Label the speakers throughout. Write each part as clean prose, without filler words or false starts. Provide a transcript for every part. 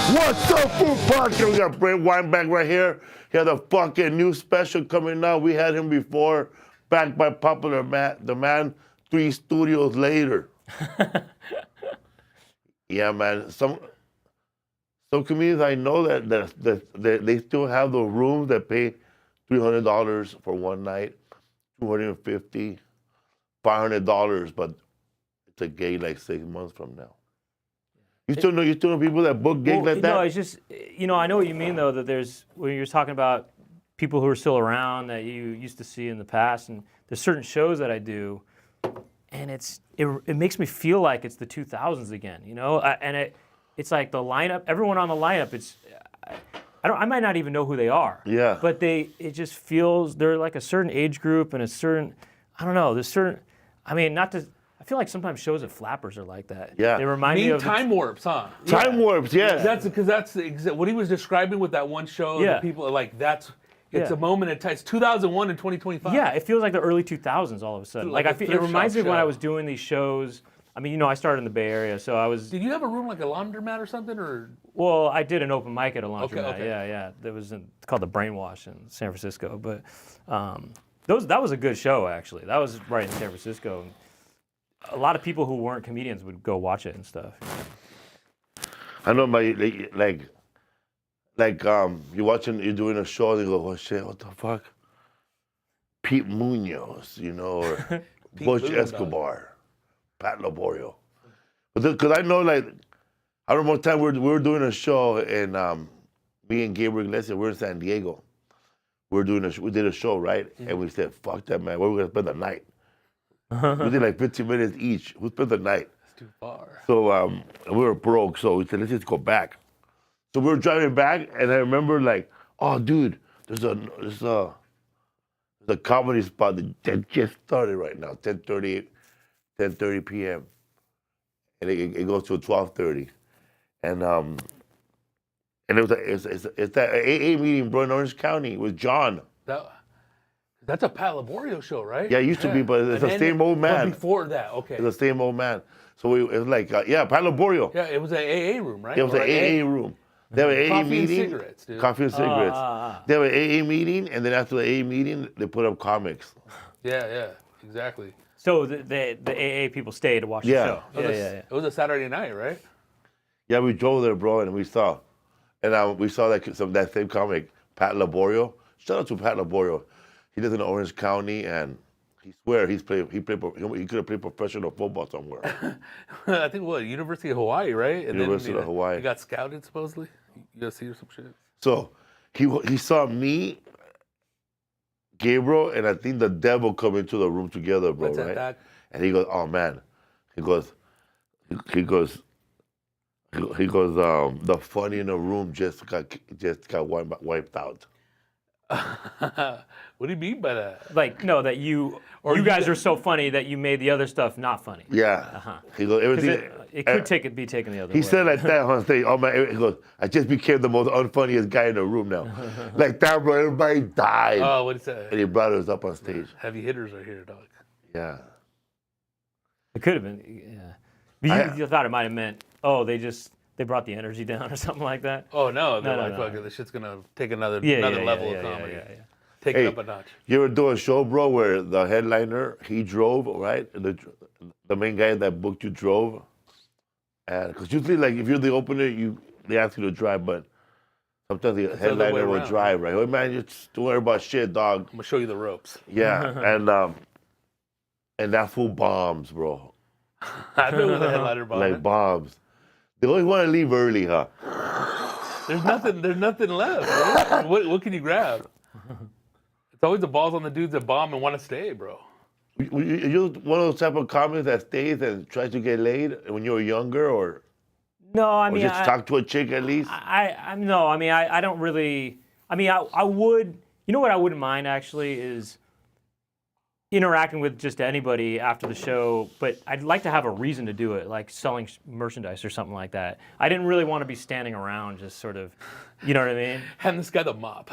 Speaker 1: What's up, food podcast? We got Brent Weinbach right here. He has a fucking new special coming out. We had him before, backed by popular demand, 3 studios later. Yeah, man. Some comedians I know that they still have the rooms that pay $300 for one night, $250, $500, but it's a gig like 6 months from now. You still know people that book gigs like that?
Speaker 2: No, it's just, I know what you mean, though, that there's, when you're talking about people who are still around that you used to see in the past, and there's certain shows that I do, and it makes me feel like it's the 2000s again, and it's like the lineup, everyone on the lineup, I might not even know who they are.
Speaker 1: Yeah.
Speaker 2: But it just feels, they're like a certain age group and a certain, I don't know, there's certain, I feel like sometimes shows at Flappers are like that.
Speaker 1: Yeah.
Speaker 2: They remind me of
Speaker 3: time warps, huh?
Speaker 1: Time warps, yeah.
Speaker 3: That's what he was describing with that one show.
Speaker 2: Yeah.
Speaker 3: The people are like, it's a moment in time. It's 2001 and 2025.
Speaker 2: Yeah, it feels like the early 2000s all of a sudden.
Speaker 3: Like
Speaker 2: it reminds me of when I was doing these shows. I mean, I started in the Bay Area, so I was.
Speaker 3: Did you have a room like a laundromat or something, or?
Speaker 2: Well, I did an open mic at a laundromat.
Speaker 3: Okay.
Speaker 2: Yeah. That was it's called the Brainwash in San Francisco, but that was a good show actually. That was right in San Francisco. A lot of people who weren't comedians would go watch it and stuff.
Speaker 1: I know, you're doing a show and you go, oh shit, what the fuck? Pete Munoz, or Bush Escobar, Pat Laborio. Because I know, I remember one time we were doing a show and me and Gabriel Iglesias, we were in San Diego. We did a show, right? Mm-hmm. And we said, fuck that, man, where are we gonna spend the night? We did 15 minutes each. We spent the night.
Speaker 3: That's too far.
Speaker 1: So we were broke, so we said, let's just go back. So we were driving back, and I remember oh, dude, there's a comedy spot that just started right now, 10:30 p.m. And it goes to 12:30, and it's that AA meeting, bro, in Orange County with John.
Speaker 3: That's a Pat Laborio show, right?
Speaker 1: Yeah, it used to be, but it's the same old man.
Speaker 3: But before that, okay.
Speaker 1: It's the same old man. So it was Pat Laborio.
Speaker 3: Yeah, it was an AA room, right?
Speaker 1: It was an AA room. They have an AA meeting.
Speaker 3: Coffee and cigarettes, dude.
Speaker 1: Coffee and cigarettes. They have an AA meeting, and then after the AA meeting, they put up comics.
Speaker 3: Yeah, exactly.
Speaker 2: So the AA people stayed to watch the show. Yeah.
Speaker 3: It was a Saturday night, right?
Speaker 1: Yeah, we drove there, bro, and we saw that same comic, Pat Laborio. Shout out to Pat Laborio. He lives in Orange County, and he swears he could have played professional football somewhere.
Speaker 3: I think University of Hawaii, right? And
Speaker 1: University of Hawaii.
Speaker 3: He got scouted supposedly. USC or some shit.
Speaker 1: So he saw me, Gabriel, and I think the devil come into the room together, bro.
Speaker 3: What's
Speaker 1: right?
Speaker 3: That?
Speaker 1: And he goes, oh man, he goes. The funny in the room just got wiped out.
Speaker 3: What do you mean by that?
Speaker 2: That you guys are so funny that you made the other stuff not funny.
Speaker 1: Yeah. He goes, everything.
Speaker 2: It could be taken the other way.
Speaker 1: He said like that on stage. Oh man, he goes, I just became the most unfunniest guy in the room now. Like that, bro. Everybody died.
Speaker 3: Oh, what is that?
Speaker 1: And he brought us up on stage.
Speaker 3: Heavy hitters are here, dog.
Speaker 1: Yeah.
Speaker 2: It could have been. Yeah. You thought it might have meant, they brought the energy down or something like that?
Speaker 3: Oh, no. They're
Speaker 2: No.
Speaker 3: fuck it, this shit's going to take another level of comedy.
Speaker 2: Yeah.
Speaker 3: Take it up a notch.
Speaker 1: You ever do a show, bro, where the headliner, he drove, right? The main guy that booked you drove? And because usually, if you're the opener, they ask you to drive, but sometimes the headliner will drive, right? Oh, man, just don't worry about shit, dog.
Speaker 3: I'm going to show you the ropes.
Speaker 1: Yeah, and that fool bombs, bro.
Speaker 3: I know with the headliner bombs.
Speaker 1: Like bombs. They always want to leave early, huh?
Speaker 3: There's nothing left. Right? What can you grab? It's always the balls on the dudes that bomb and want to stay, bro.
Speaker 1: You're one of those type of comics that stays and tries to get laid when you were younger, or
Speaker 2: no, I mean,
Speaker 1: or just talk to a chick at least.
Speaker 2: I don't really. I mean, I would. You know what I wouldn't mind actually is interacting with just anybody after the show, but I'd like to have a reason to do it, like selling merchandise or something like that. I didn't really want to be standing around just sort of, you know what I mean?
Speaker 3: Hand this guy the mop.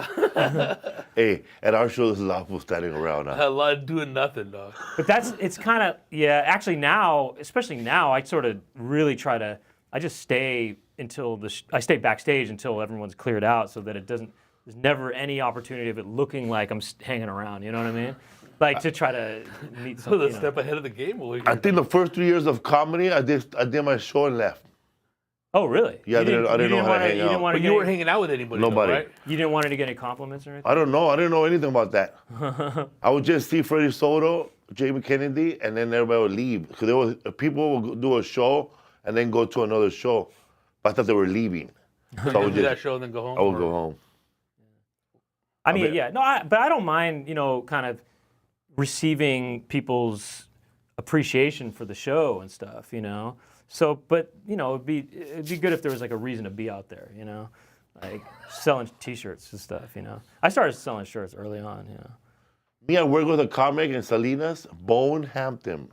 Speaker 1: Hey, at our show, there's a lot of people standing around.
Speaker 3: A lot of doing nothing, dog.
Speaker 2: But it's kind of, actually now, especially now, I sort of really try to, I just stay until I stay backstage until everyone's cleared out, so that there's never any opportunity of it looking like I'm hanging around. You know what I mean? Like to try to meet
Speaker 3: So
Speaker 2: something.
Speaker 3: the step ahead of the game.
Speaker 1: I think the first 3 years of comedy, I did my show and left.
Speaker 2: Oh, really?
Speaker 1: Yeah, I didn't know how to hang out.
Speaker 3: But you weren't hanging out with anybody.
Speaker 1: Nobody.
Speaker 3: Though, right?
Speaker 2: You didn't want her to get any compliments or anything?
Speaker 1: I don't know. I didn't know anything about that. I would just see Freddie Soto, Jamie Kennedy, and then everybody would leave. Because people would do a show and then go to another show. But I thought they were leaving.
Speaker 3: So I would do that show and then go home?
Speaker 1: I would go home.
Speaker 2: I mean, yeah. No, but I don't mind, kind of receiving people's appreciation for the show and stuff, So, but, it'd be good if there was like a reason to be out there, like selling T-shirts and stuff, I started selling shirts early on,
Speaker 1: Me, I worked with a comic in Salinas, Bone Hampton,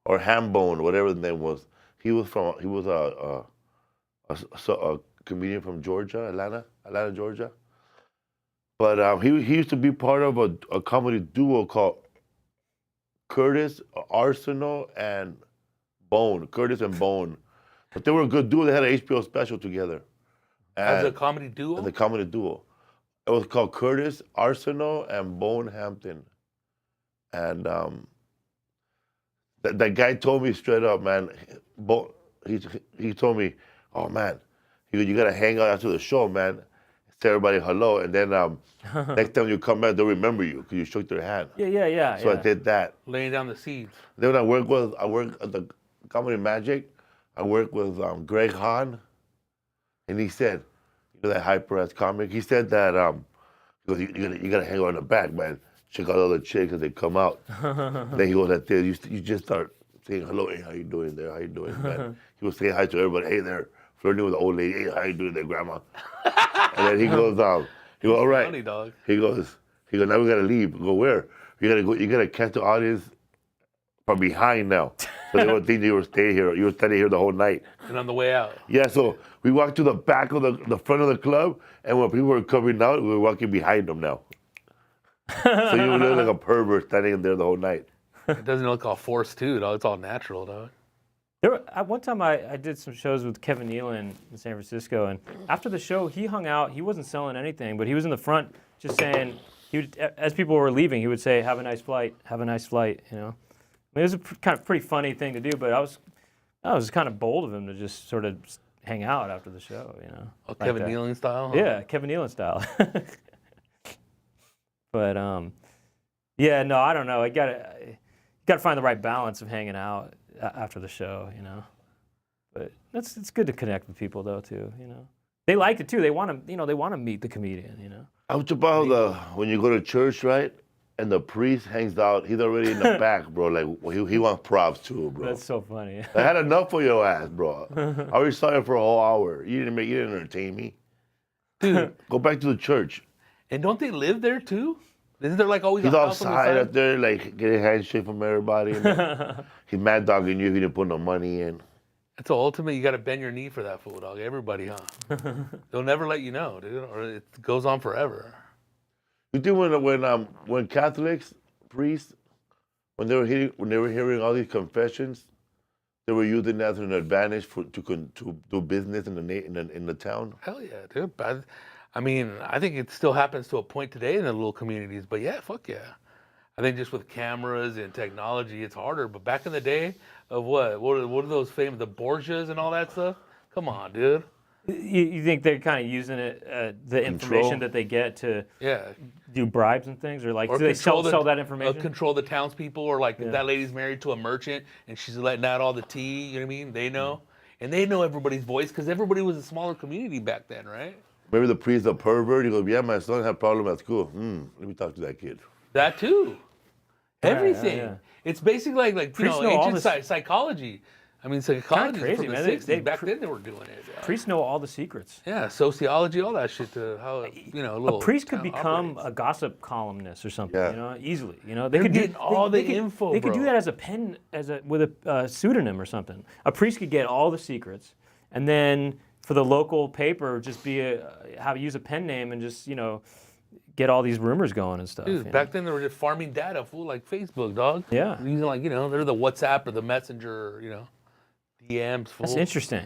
Speaker 1: or Hambone, whatever the name was. He was a comedian from Georgia, Atlanta, Georgia. But he used to be part of a comedy duo called Curtis, Arsenal, and Bone. Curtis and Bone. But they were a good duo. They had an HBO special together.
Speaker 3: As a comedy duo?
Speaker 1: As a comedy duo. It was called Curtis, Arsenal, and Bone Hampton. And that guy told me straight up, man, he told me, oh, man, you got to hang out after the show, man. Tell everybody hello, and then next time you come back, they'll remember you because you shook their hand.
Speaker 2: Yeah.
Speaker 1: So I did that.
Speaker 3: Laying down the seeds.
Speaker 1: Then when I worked at the Comedy Magic. I worked with Greg Hahn, and he said, that hyper-ass comic, he said that he goes, you gotta hang on the back, man. Check out all the chicks as they come out. Then he goes like this, you just start saying hello, hey, how you doing there? How you doing, man? He was saying hi to everybody, hey there. Flirting with the old lady, hey, how you doing there, grandma? And then he goes, all right.
Speaker 3: Funny, dog.
Speaker 1: He goes, now we gotta leave. Go where? You gotta catch the audience from behind now. So they would think you were staying here. You were standing here the whole night.
Speaker 3: And on the way out.
Speaker 1: Yeah, so we walked to the back of the front of the club, and when people were coming out, we were walking behind them now. So you would look like a pervert standing in there the whole night.
Speaker 3: It doesn't look all forced too, dog. It's all natural, dog.
Speaker 2: At one time, I did some shows with Kevin Nealon in San Francisco, and after the show, he hung out. He wasn't selling anything, but he was in the front just saying, as people were leaving, he would say, have a nice flight, have a nice flight, I mean, it was a kind of pretty funny thing to do, but I was kind of bold of him to just sort of hang out after the show,
Speaker 3: Oh,
Speaker 2: like
Speaker 3: Kevin
Speaker 2: that.
Speaker 3: Nealon style? Huh?
Speaker 2: Yeah, Kevin Nealon style. But, yeah, no, I don't know. You gotta find the right balance of hanging out after the show, But it's good to connect with people though too, They liked it too. They want to meet the comedian,
Speaker 1: How about when you go to church, right? And the priest hangs out, he's already in the back, bro. Like he wants props too, bro.
Speaker 2: That's so funny.
Speaker 1: I had enough of your ass, bro. I already saw you for a whole hour. You didn't entertain me.
Speaker 3: Dude.
Speaker 1: Go back to the church.
Speaker 3: And don't they live there too? Isn't there like always
Speaker 1: He's
Speaker 3: a house on the
Speaker 1: outside
Speaker 3: side?
Speaker 1: up there, like getting a handshake from everybody. He's mad dogging you if you didn't put no money in.
Speaker 3: It's the ultimate. You got to bend your knee for that fool, dog. Everybody, huh? They'll never let you know, dude, or it goes on forever.
Speaker 1: You think when Catholics, priests, when they were hearing all these confessions, they were using that as an advantage to do business in the town?
Speaker 3: Hell yeah, dude. I mean, I think it still happens to a point today in the little communities, but yeah, fuck yeah. I think just with cameras and technology, it's harder. But back in the day of what are those famous, the Borgias and all that stuff? Come on, dude.
Speaker 2: You think they're kind of using it, the information that they get to do bribes and things, or like do they sell that information?
Speaker 3: Control the townspeople, or like if that lady's married to a merchant and she's letting out all the tea. You know what I mean? They know, and they know everybody's voice because everybody was a smaller community back then, right?
Speaker 1: Maybe the priest a pervert. He goes, yeah, my son had a problem at school. Let me talk to that kid.
Speaker 3: That too. Everything.
Speaker 2: Yeah.
Speaker 3: It's basically like ancient psychology. I mean, psychology
Speaker 2: crazy,
Speaker 3: from the
Speaker 2: man.
Speaker 3: 60s. Back then they were doing it. Yeah.
Speaker 2: Priests know all the secrets.
Speaker 3: Yeah, sociology, all that shit. How
Speaker 2: a priest could become a gossip columnist or something, easily. They
Speaker 3: They're
Speaker 2: could
Speaker 3: getting all the info.
Speaker 2: They could do that as a pen, with a pseudonym or something. A priest could get all the secrets, and then for the local paper, just use a pen name and just get all these rumors going and stuff.
Speaker 3: Dude, back then they were just farming data, fool, like Facebook, dog.
Speaker 2: Yeah.
Speaker 3: Using they're the WhatsApp or the Messenger, DMs. Fool.
Speaker 2: That's interesting.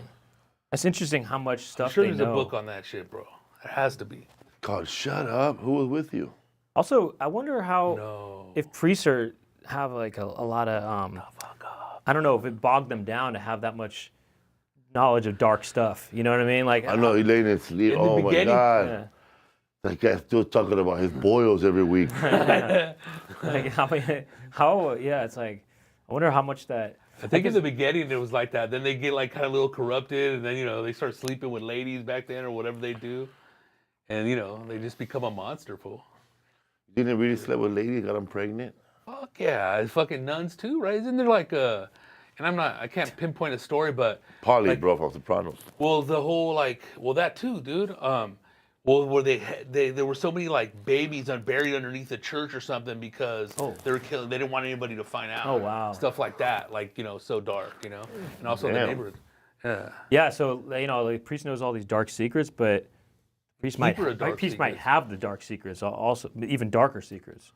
Speaker 2: That's interesting how much
Speaker 3: I'm
Speaker 2: stuff
Speaker 3: sure
Speaker 2: they
Speaker 3: there's
Speaker 2: know.
Speaker 3: a book on that shit, bro. It has to be.
Speaker 1: God, shut up. Who was with you?
Speaker 2: Also, I wonder how
Speaker 3: No.
Speaker 2: if priests have like a lot of I don't know if it bogged them down to have that much knowledge of dark stuff. You know what I mean? Like
Speaker 1: I know he laid in sleep.
Speaker 3: In the
Speaker 1: Oh my
Speaker 3: beginning,
Speaker 1: God.
Speaker 2: yeah.
Speaker 1: That guy's still talking about his boils every week.
Speaker 2: Like how yeah, it's like I wonder how much that.
Speaker 3: I think in the beginning it was like that. Then they get like kind of a little corrupted, and then they start sleeping with ladies back then or whatever they do, and they just become a monster, fool.
Speaker 1: You didn't really sleep with ladies, got him pregnant?
Speaker 3: Fuck yeah, it's fucking nuns too, right? Isn't there like and I can't pinpoint a story, but
Speaker 1: Polly,
Speaker 3: like,
Speaker 1: bro, from Sopranos.
Speaker 3: well, the whole that too, dude. Well, where there were so many like babies buried underneath a church or something because they were killing. They didn't want anybody to find out.
Speaker 2: Oh, wow.
Speaker 3: Stuff like that, like so dark, and also the
Speaker 1: Damn.
Speaker 3: neighborhood. Yeah.
Speaker 2: Yeah, so the priest knows all these dark secrets, but priest might have the dark secrets also, even darker secrets.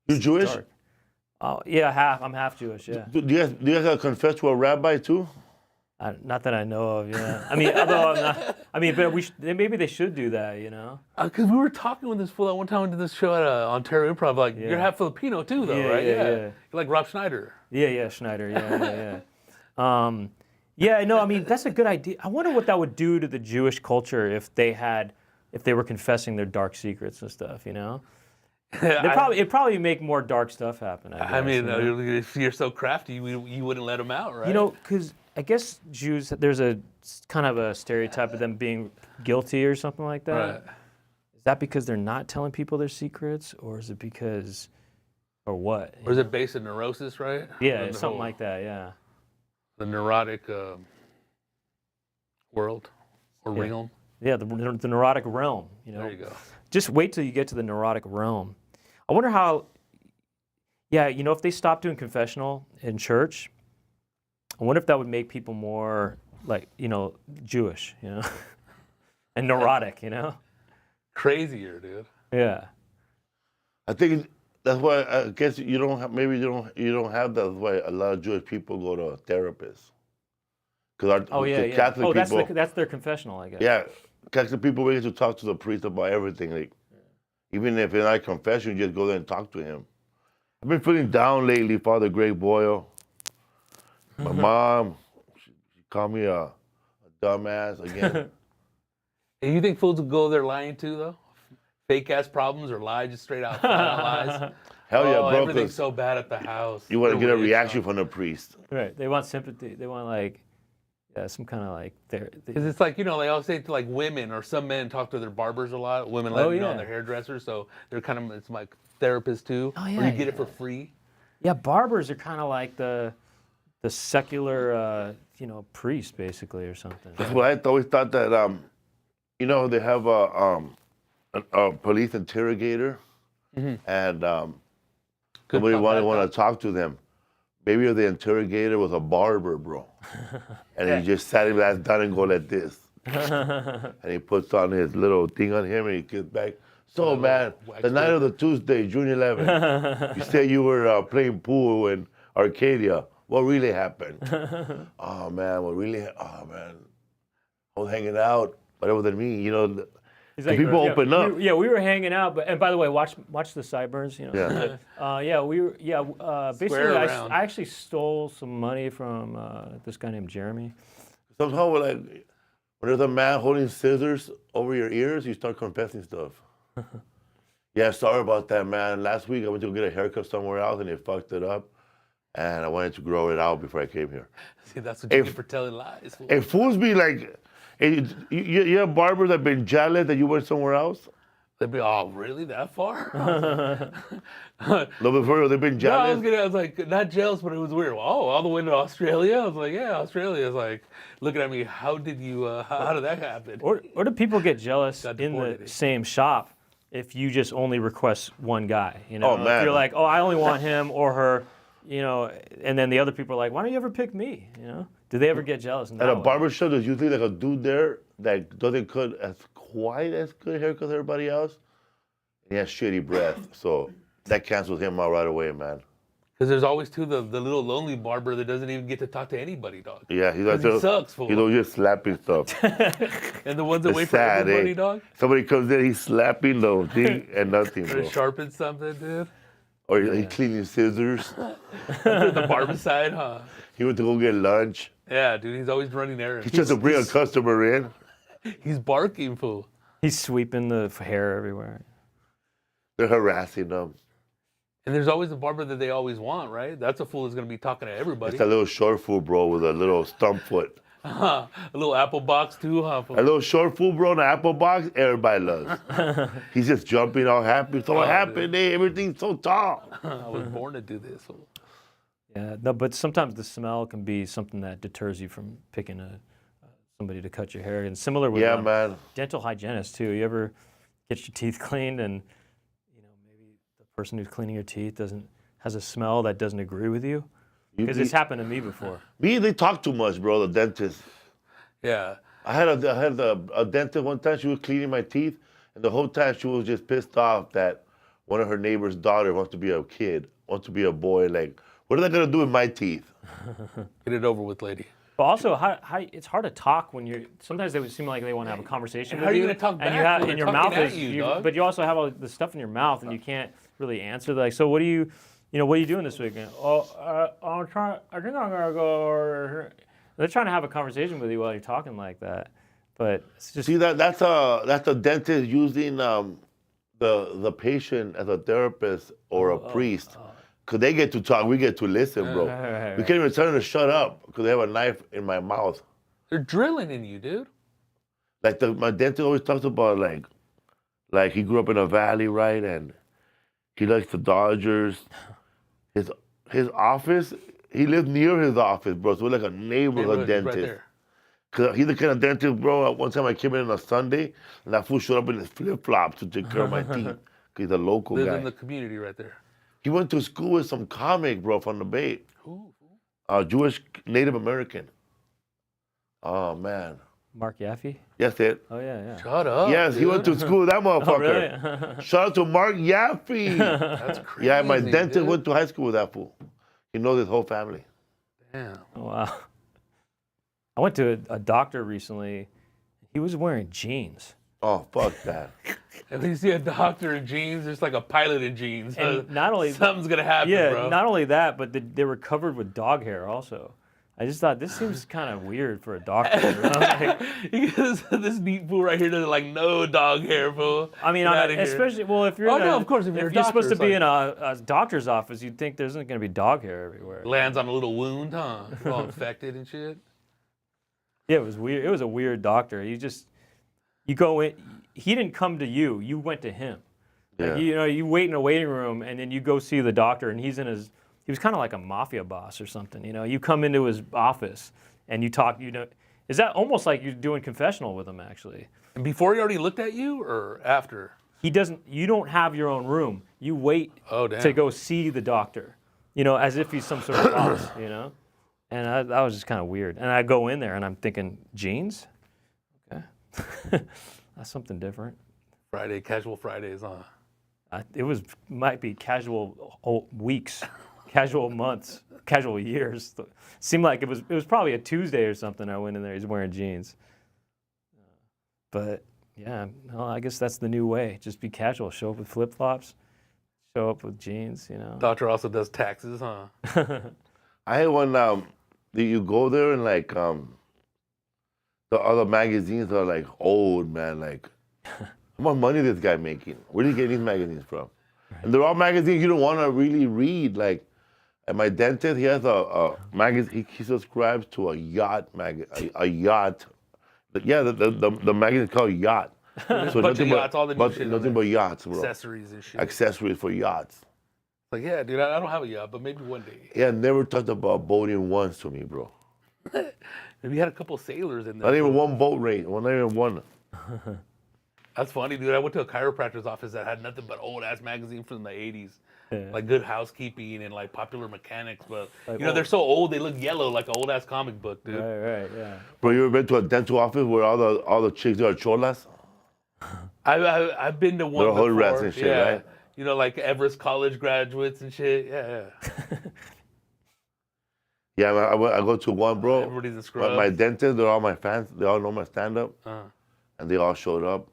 Speaker 1: You Jewish?
Speaker 2: Dark. Oh yeah, I'm half Jewish. Yeah.
Speaker 1: Do you guys confess to a rabbi too?
Speaker 2: Not that I know of. Yeah. I mean, although I'm not. I mean, but maybe they should do that.
Speaker 3: Because we were talking with this fool that one time we did this show at Ontario Improv. Like you're half Filipino too, though, right?
Speaker 2: Yeah.
Speaker 3: You're like Rob Schneider.
Speaker 2: Yeah, Schneider. Yeah. Yeah, no, I mean that's a good idea. I wonder what that would do to the Jewish culture if they were confessing their dark secrets and stuff. It'd probably make more dark stuff happen. I guess,
Speaker 3: if you're so crafty, you wouldn't let them out, right?
Speaker 2: Because I guess Jews, there's a kind of a stereotype of them being guilty or something like that.
Speaker 3: Right.
Speaker 2: Is that because they're not telling people their secrets, or is it because, or what?
Speaker 3: Or is it based on neurosis, right?
Speaker 2: Yeah, something like that. Yeah.
Speaker 3: The neurotic world or realm.
Speaker 2: Yeah, the neurotic realm.
Speaker 3: There you go.
Speaker 2: Just wait till you get to the neurotic realm. I wonder how. Yeah, if they stopped doing confessional in church, I wonder if that would make people more like Jewish, and neurotic,
Speaker 3: Crazier, dude.
Speaker 2: Yeah.
Speaker 1: I think that's why I guess you don't have that. That's why a lot of Jewish people go to a therapist. Because Catholic people.
Speaker 2: That's their confessional, I guess.
Speaker 1: Yeah, Catholic people we get to talk to the priest about everything. Like, even if it's not confession, you just go there and talk to him. I've been feeling down lately, Father Greg Boyle. My mom, she called me a dumbass again.
Speaker 3: And you think fools will go there lying too, though? Fake ass problems or lie, just straight out lies?
Speaker 1: Hell yeah, bro.
Speaker 3: Everything's so bad at the house.
Speaker 1: You want to get a reaction from the priest.
Speaker 2: Right. They want sympathy. They want some kind of
Speaker 3: Because it's like, they always say to like women or some men talk to their barbers a lot. Women let them know their hairdressers. So they're kind of, it's like therapists too.
Speaker 2: Oh, yeah,
Speaker 3: or you get it for free.
Speaker 2: Yeah, barbers are kind of like the secular, priest basically or something.
Speaker 1: That's why I always thought that, they have a police interrogator, and somebody want to talk to them. Maybe if the interrogator was a barber, bro, and he just sat him ass down and go like this, and he puts on his little thing on him, and he gets back. So, man, the night of the Tuesday, June 11th, you said you were playing pool in Arcadia. What really happened? Oh, man, I was hanging out, but it wasn't me, people open up.
Speaker 2: We were hanging out, and by the way, watch the sideburns.
Speaker 1: Yeah.
Speaker 2: We were. Basically,
Speaker 3: around.
Speaker 2: I actually stole some money from this guy named Jeremy.
Speaker 1: Somehow, when there's a man holding scissors over your ears, you start confessing stuff. Yeah, sorry about that, man. Last week I went to get a haircut somewhere else, and they fucked it up, and I wanted to grow it out before I came here.
Speaker 3: See, that's what you get for telling lies.
Speaker 1: If fools be like, hey, you have barbers that been jealous that you went somewhere else?
Speaker 3: They'd be, oh, really? That far?
Speaker 1: No, before they've been jealous.
Speaker 3: I was like, not jealous, but it was weird. Oh, all the way to Australia? I was like, yeah, Australia. Is like, looking at me, how did that happen?
Speaker 2: Or do people get jealous in the same shop if you just only request one guy?
Speaker 1: Oh, man.
Speaker 2: If you're like, oh, I only want him or her, and then the other people are like, why don't you ever pick me? Do they ever get jealous?
Speaker 1: At a barber shop, there's usually like a dude there that doesn't cut quite as good haircut as everybody else. And he has shitty breath, so that cancels him out right away, man.
Speaker 3: Because there's always too the little lonely barber that doesn't even get to talk to anybody, dog.
Speaker 1: Yeah, he's like,
Speaker 3: He sucks, fool.
Speaker 1: You know, just slapping stuff.
Speaker 3: And the ones that
Speaker 1: It's
Speaker 3: wait for
Speaker 1: sad,
Speaker 3: everybody,
Speaker 1: eh?
Speaker 3: dog.
Speaker 1: Somebody comes in, he's slapping the thing and nothing,
Speaker 3: Or
Speaker 1: bro.
Speaker 3: sharpen something, dude.
Speaker 1: Or he's cleaning scissors.
Speaker 3: The barber side, huh?
Speaker 1: He went to go get lunch.
Speaker 3: Yeah, dude, he's always running errands.
Speaker 1: He's trying to bring a customer in.
Speaker 3: He's barking, fool.
Speaker 2: He's sweeping the hair everywhere.
Speaker 1: They're harassing them.
Speaker 3: And there's always a barber that they always want, right? That's a fool that's gonna be talking to everybody.
Speaker 1: It's a little short fool, bro, with a little stump foot.
Speaker 3: A little apple box too, huh?
Speaker 1: A little short fool, bro, in an apple box, everybody loves. He's just jumping all happy. So happy, dude. Everything's so tall.
Speaker 3: I was born to do this. Fool.
Speaker 2: Yeah, no, but sometimes the smell can be something that deters you from picking somebody to cut your hair. And similar with
Speaker 1: Man.
Speaker 2: dental hygienists too. You ever get your teeth cleaned and maybe the person who's cleaning your teeth has a smell that doesn't agree with you? Because it's happened to me before.
Speaker 1: They talk too much, bro, the dentist.
Speaker 3: Yeah.
Speaker 1: I had a dentist one time, she was cleaning my teeth, and the whole time she was just pissed off that one of her neighbor's daughter wants to be a kid, wants to be a boy. Like, what are they gonna do with my teeth?
Speaker 3: Get it over with, lady.
Speaker 2: But also, how it's hard to talk when you're. Sometimes they would seem like they want to have a conversation with
Speaker 3: How are you
Speaker 2: you.
Speaker 3: gonna talk back
Speaker 2: and you have,
Speaker 3: when
Speaker 2: and
Speaker 3: they're
Speaker 2: your mouth
Speaker 3: talking
Speaker 2: is.
Speaker 3: at you, dog?
Speaker 2: But you also have all the stuff in your mouth, and you can't really answer. Like, so what do you, what are you doing this weekend? Oh, I'm trying. I think I'm gonna go over here. They're trying to have a conversation with you while you're talking like that, but it's just.
Speaker 1: See, that's a dentist using the patient as a therapist or a priest. Because they get to talk, we get to listen, bro.
Speaker 2: Right.
Speaker 1: We can't even tell them to shut up because they have a knife in my mouth.
Speaker 3: They're drilling in you, dude.
Speaker 1: Like my dentist always talks about like he grew up in a valley, right? And he likes the Dodgers. His office, he lives near his office, bro. So we're like a neighborhood
Speaker 3: Right
Speaker 1: dentist.
Speaker 3: there.
Speaker 1: Cause he's the kind of dentist, bro. One time I came in on a Sunday, and that fool showed up in his flip flops to take care of my teeth. Cause he's a local
Speaker 3: Lives
Speaker 1: guy.
Speaker 3: in the community right there.
Speaker 1: He went to school with some comic, bro, from the Bay.
Speaker 3: Who?
Speaker 1: Jewish Native American. Oh man.
Speaker 2: Mark Yaffe?
Speaker 1: Yes, it.
Speaker 2: Oh yeah.
Speaker 3: Shut up.
Speaker 1: Yes,
Speaker 3: dude.
Speaker 1: he went to school with that
Speaker 2: Oh
Speaker 1: motherfucker.
Speaker 2: really?
Speaker 1: Shout out to Mark Yaffe.
Speaker 3: That's crazy.
Speaker 1: Yeah, my dentist
Speaker 3: dude.
Speaker 1: went to high school with that fool. He knows his whole family.
Speaker 3: Damn.
Speaker 2: Oh, wow. I went to a doctor recently. He was wearing jeans.
Speaker 1: Oh, fuck that.
Speaker 3: At least you see a doctor in jeans. There's like a pilot in jeans.
Speaker 2: And not only
Speaker 3: something's gonna happen,
Speaker 2: yeah,
Speaker 3: bro.
Speaker 2: not only that, but they were covered with dog hair also. I just thought this seems kind of weird for a doctor.
Speaker 3: Because this neat fool right here does like no dog hair, fool.
Speaker 2: I mean,
Speaker 3: Get outta here.
Speaker 2: especially if you're
Speaker 3: Oh,
Speaker 2: in
Speaker 3: no,
Speaker 2: a,
Speaker 3: of course, if you're a
Speaker 2: you're supposed to
Speaker 3: doctor,
Speaker 2: be
Speaker 3: it's
Speaker 2: in a doctor's office, you'd think there's not going to be dog hair everywhere.
Speaker 3: Lands on a little wound, huh? All infected and shit.
Speaker 2: Yeah, it was weird. It was a weird doctor. You go in. He didn't come to you. You went to him. Like,
Speaker 1: Yeah.
Speaker 2: you wait in a waiting room, and then you go see the doctor, and he's in his. He was kind of like a mafia boss or something. You come into his office, and you talk. Is that almost like you're doing confessional with him actually?
Speaker 3: And before he already looked at you, or after?
Speaker 2: He doesn't. You don't have your own room. You wait
Speaker 3: Oh, damn.
Speaker 2: to go see the doctor. as if he's some sort of boss. And that was just kind of weird. And I go in there, and I'm thinking, jeans? Okay, that's something different.
Speaker 3: Friday, casual Fridays, huh?
Speaker 2: It might be casual weeks, casual months, casual years. Seemed like it was probably a Tuesday or something. I went in there. He's wearing jeans. But yeah, no, I guess that's the new way. Just be casual. Show up with flip flops. Show up with jeans.
Speaker 3: Doctor also does taxes, huh?
Speaker 1: I had one. You go there and like the other magazines are like old, man. Like, how much money this guy making? Where did he get these magazines from? Right. And they're all magazines you don't want to really read. Like, at my dentist, he has a magazine. He subscribes to a yacht magazine. A yacht. Yeah, the magazine is called Yacht. So
Speaker 3: nothing yachts, all the new shit
Speaker 1: nothing but yachts, bro.
Speaker 3: Accessories and shit.
Speaker 1: Accessories for yachts.
Speaker 3: Like, yeah, dude, I don't have a yacht, but maybe one day.
Speaker 1: Yeah, never talked about boating once to me, bro.
Speaker 3: Maybe had a couple sailors in there.
Speaker 1: Not even one boat race. Not even one.
Speaker 3: That's funny, dude. I went to a chiropractor's office that had nothing but old ass magazines from the 80s.
Speaker 2: Yeah.
Speaker 3: Like Good Housekeeping and like Popular Mechanics, but they're so old they look yellow like an old ass comic book, dude.
Speaker 2: Right, yeah.
Speaker 1: Bro, you ever been to a dental office where all the chicks are cholas?
Speaker 3: I've been to one
Speaker 1: They're hood
Speaker 3: before.
Speaker 1: rats and shit, right?
Speaker 3: You know, like Everest College graduates and shit. Yeah.
Speaker 1: Yeah, I go to one, bro.
Speaker 3: Everybody's in scrubs.
Speaker 1: My dentist, they're all my fans. They all know my stand-up.
Speaker 3: Uh-huh.
Speaker 1: And they all showed up.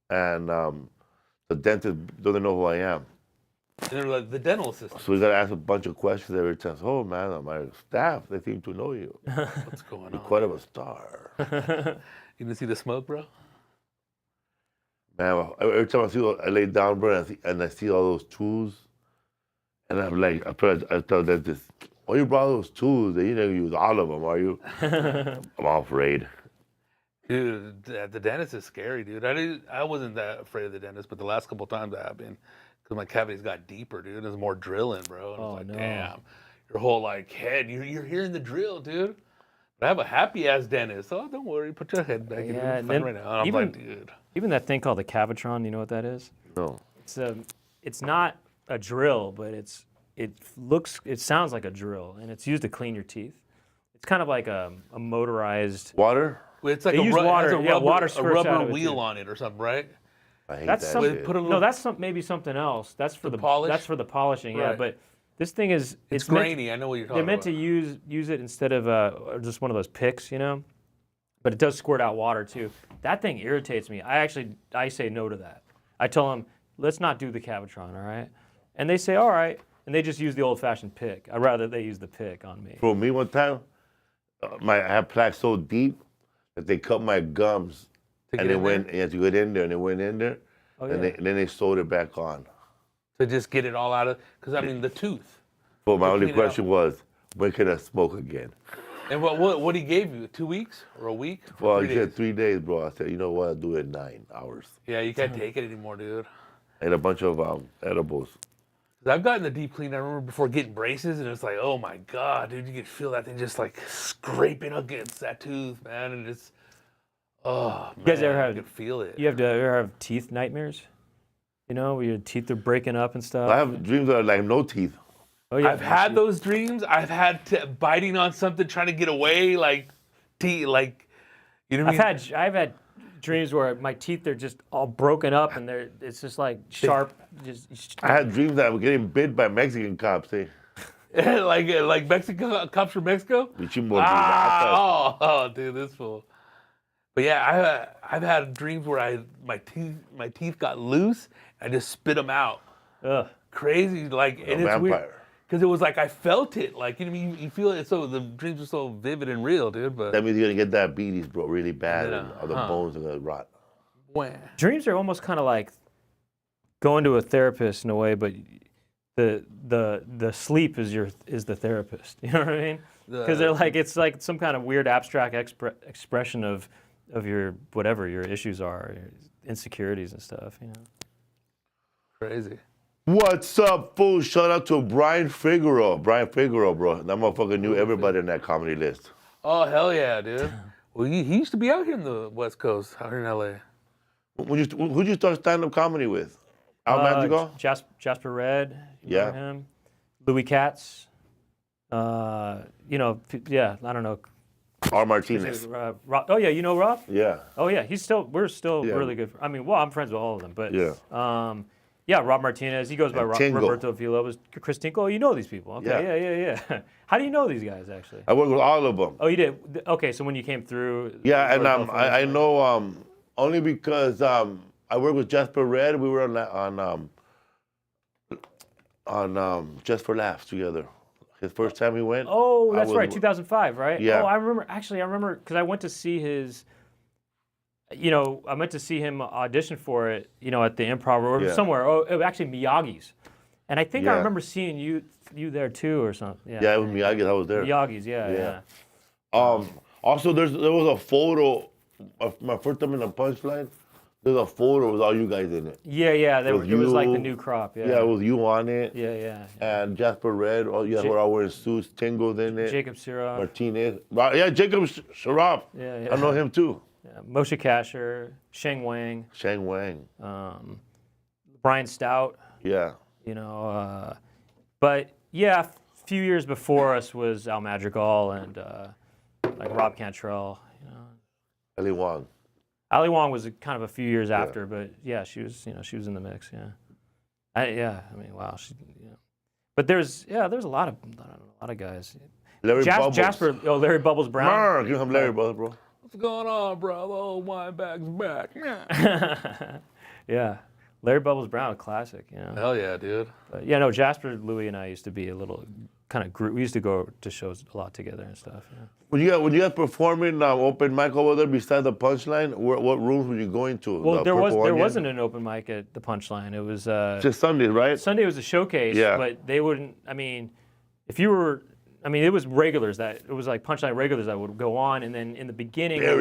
Speaker 1: And the dentist doesn't know who I am.
Speaker 3: And they're like the dental assistant.
Speaker 1: So we got to ask a bunch of questions every time. Oh, man, my staff, they seem to know you.
Speaker 3: What's going on?
Speaker 1: You're quite of a star.
Speaker 3: You didn't see the smoke, bro?
Speaker 1: Man, every time I lay down, bro, and I see all those tools, and I'm like, I tell the dentist, oh, you brought those tools, you didn't use all of them, are you? I'm all afraid.
Speaker 3: Dude, the dentist is scary, dude. I wasn't that afraid of the dentist, but the last couple times I have been, because my cavities got deeper, dude. There's more drilling, bro. And it's like, damn, your whole like head, you're hearing the drill, dude. But I have a happy ass dentist. Oh, don't worry, put your head back in right now. And I'm like, dude.
Speaker 2: Even that thing called the Cavitron, you know what that is?
Speaker 1: No.
Speaker 2: It's not a drill, but it sounds like a drill, and it's used to clean your teeth. It's kind of like a motorized.
Speaker 1: Water?
Speaker 3: It's like
Speaker 2: They use water.
Speaker 3: it has
Speaker 2: Water
Speaker 3: a
Speaker 2: squirts out
Speaker 3: rubber
Speaker 2: of it,
Speaker 3: wheel
Speaker 2: too.
Speaker 3: on it or something, right?
Speaker 1: I hate
Speaker 2: That's
Speaker 1: that
Speaker 2: some,
Speaker 1: shit.
Speaker 3: Put a
Speaker 2: no, that's maybe something else. That's for the
Speaker 3: polish?
Speaker 2: That's for the polishing, yeah.
Speaker 3: Right.
Speaker 2: But this thing is
Speaker 3: It's
Speaker 2: meant-
Speaker 3: grainy. I know what you're talking
Speaker 2: They're
Speaker 3: about.
Speaker 2: meant to use it instead of just one of those picks, you know. But it does squirt out water too. That thing irritates me. I say no to that. I tell them, let's not do the Cavitron, all right? And they say, all right. And they just use the old-fashioned pick. I'd rather they use the pick on me.
Speaker 1: For me, one time, I had plaque so deep that they cut my gums, and they went. You had to get in there, and they went in there, and then they sewed it back on.
Speaker 3: To just get it all out of, because I mean the tooth.
Speaker 1: But my
Speaker 3: To
Speaker 1: only
Speaker 3: clean it up.
Speaker 1: question was, when can I smoke again?
Speaker 3: And what he gave you? 2 weeks or a week?
Speaker 1: Well,
Speaker 3: 3
Speaker 1: he
Speaker 3: days?
Speaker 1: said 3 days, bro. I said, you know what? I'll do it in 9 hours.
Speaker 3: Yeah, you can't take it anymore, dude.
Speaker 1: And a bunch of edibles.
Speaker 3: 'Cause I've gotten the deep clean. I remember before getting braces, and it's like, oh my god, dude, you can feel that thing just like scraping against that tooth, man, and it's, oh man,
Speaker 2: guys ever
Speaker 3: you can feel it.
Speaker 2: You ever have teeth nightmares? You know, where your teeth are breaking up and stuff?
Speaker 1: I have dreams that are like no teeth.
Speaker 2: Oh, yeah.
Speaker 3: I've had those dreams. I've had biting on something, trying to get away, like teeth, like, you know what I mean?
Speaker 2: I've had dreams where my teeth are just all broken up and it's just like sharp.
Speaker 1: I had dreams that I was getting bit by Mexican cops. Eh?
Speaker 3: like Mexico cops from Mexico. Oh, dude, this fool. But yeah, I've had dreams where my teeth got loose. I just spit them out.
Speaker 2: Ugh.
Speaker 3: Crazy, like, and it's
Speaker 1: vampire.
Speaker 3: weird because it was like I felt it. Like, you know, you feel it. So the dreams are so vivid and real, dude. But
Speaker 1: That means you're gonna get diabetes, bro, really bad,
Speaker 3: Yeah.
Speaker 1: and all the bones are gonna rot.
Speaker 3: Wah.
Speaker 2: Dreams are almost kind of like going to a therapist in a way, but the sleep is the therapist. You know what I mean? Because they're like it's like some kind of weird abstract expression of your whatever your issues are, your insecurities and stuff. You know.
Speaker 3: Crazy.
Speaker 1: What's up, fool? Shout out to Brian Figueroa. Brian Figueroa, bro. That motherfucker knew everybody in that comedy list.
Speaker 3: Oh hell yeah, dude. Well, he used to be out here in the West Coast, out here in LA.
Speaker 1: Who'd you start stand-up comedy with? Al Madrigal?
Speaker 2: Jasper Red. You
Speaker 1: Yeah.
Speaker 2: know him. Louis Katz. You know, yeah, I don't know.
Speaker 1: R. Martinez.
Speaker 2: Rob, oh yeah, you know Rob?
Speaker 1: Yeah.
Speaker 2: Oh yeah, we're still
Speaker 1: Yeah.
Speaker 2: really good. I mean, well, I'm friends with all of them, but
Speaker 1: Yeah.
Speaker 2: yeah, Rob Martinez. He goes by
Speaker 1: And Tingle.
Speaker 2: Roberto Villalobos. Chris Tinkle. Oh, you know these people? Okay, yeah. How do you know these guys actually?
Speaker 1: I worked with all of them.
Speaker 2: Oh, you did. Okay, so when you came through.
Speaker 1: Yeah, and
Speaker 2: Northern California,
Speaker 1: I know only because I worked with Jasper Red. We were on Just for Laughs together. His first time he went.
Speaker 2: Oh,
Speaker 1: I
Speaker 2: that's
Speaker 1: was-
Speaker 2: right, 2005, right?
Speaker 1: Yeah.
Speaker 2: Oh, I remember. Actually, I remember because I went to see his. You know, I meant to see him audition for it. You know, at the Improv or
Speaker 1: Yeah.
Speaker 2: somewhere. Oh, it was actually Miyagi's, and I think I
Speaker 1: Yeah.
Speaker 2: remember seeing you there too or something.
Speaker 1: Yeah, it was Miyagi. I was there.
Speaker 2: Miyagi's, yeah.
Speaker 1: Yeah. Also, there was a photo of my first time in the Punchline. There's a photo with all you guys in it.
Speaker 2: Yeah. It was like the
Speaker 1: you.
Speaker 2: new crop.
Speaker 1: Yeah, it was you on it.
Speaker 2: Yeah.
Speaker 1: And Jasper Red. All you guys were all wearing suits. Tingo's in it.
Speaker 2: Jacob Sirov.
Speaker 1: Martinez. Yeah, Jacob Sharaf.
Speaker 2: Yeah.
Speaker 1: I know him too.
Speaker 2: Yeah. Moshe Kasher, Sheng Wang,
Speaker 1: Shang Wang.
Speaker 2: Brian Stout.
Speaker 1: Yeah.
Speaker 2: You know, but yeah, a few years before us was Al Madrigal and like Rob Cantrell. You know,
Speaker 1: Ali Wong.
Speaker 2: Ali Wong was kind of a few years after, but yeah, she was in the mix. Yeah. Yeah, I mean, wow. But there's a lot of guys.
Speaker 1: Larry Bubbles.
Speaker 2: Jasper, Larry Bubbles Brown.
Speaker 1: Mark, you have Larry Bubbles, bro.
Speaker 3: What's going on, bro? Oh, Weinbach's back.
Speaker 2: Yeah, Larry Bubbles Brown, a classic.
Speaker 3: Hell yeah, dude.
Speaker 2: But, yeah, no, Jasper, Louie, and I used to be a little kind of group. We used to go to shows a lot together and stuff. Yeah.
Speaker 1: When you guys performing open mic over there beside the Punchline, what rooms were you going to?
Speaker 2: Well, there wasn't an open mic at the Punchline. It was
Speaker 1: just Sunday, right?
Speaker 2: Sunday was a showcase.
Speaker 1: Yeah.
Speaker 2: But they wouldn't. I mean, if you were. I mean, it was regulars it was like Punchline regulars that would go on, and then in the beginning, they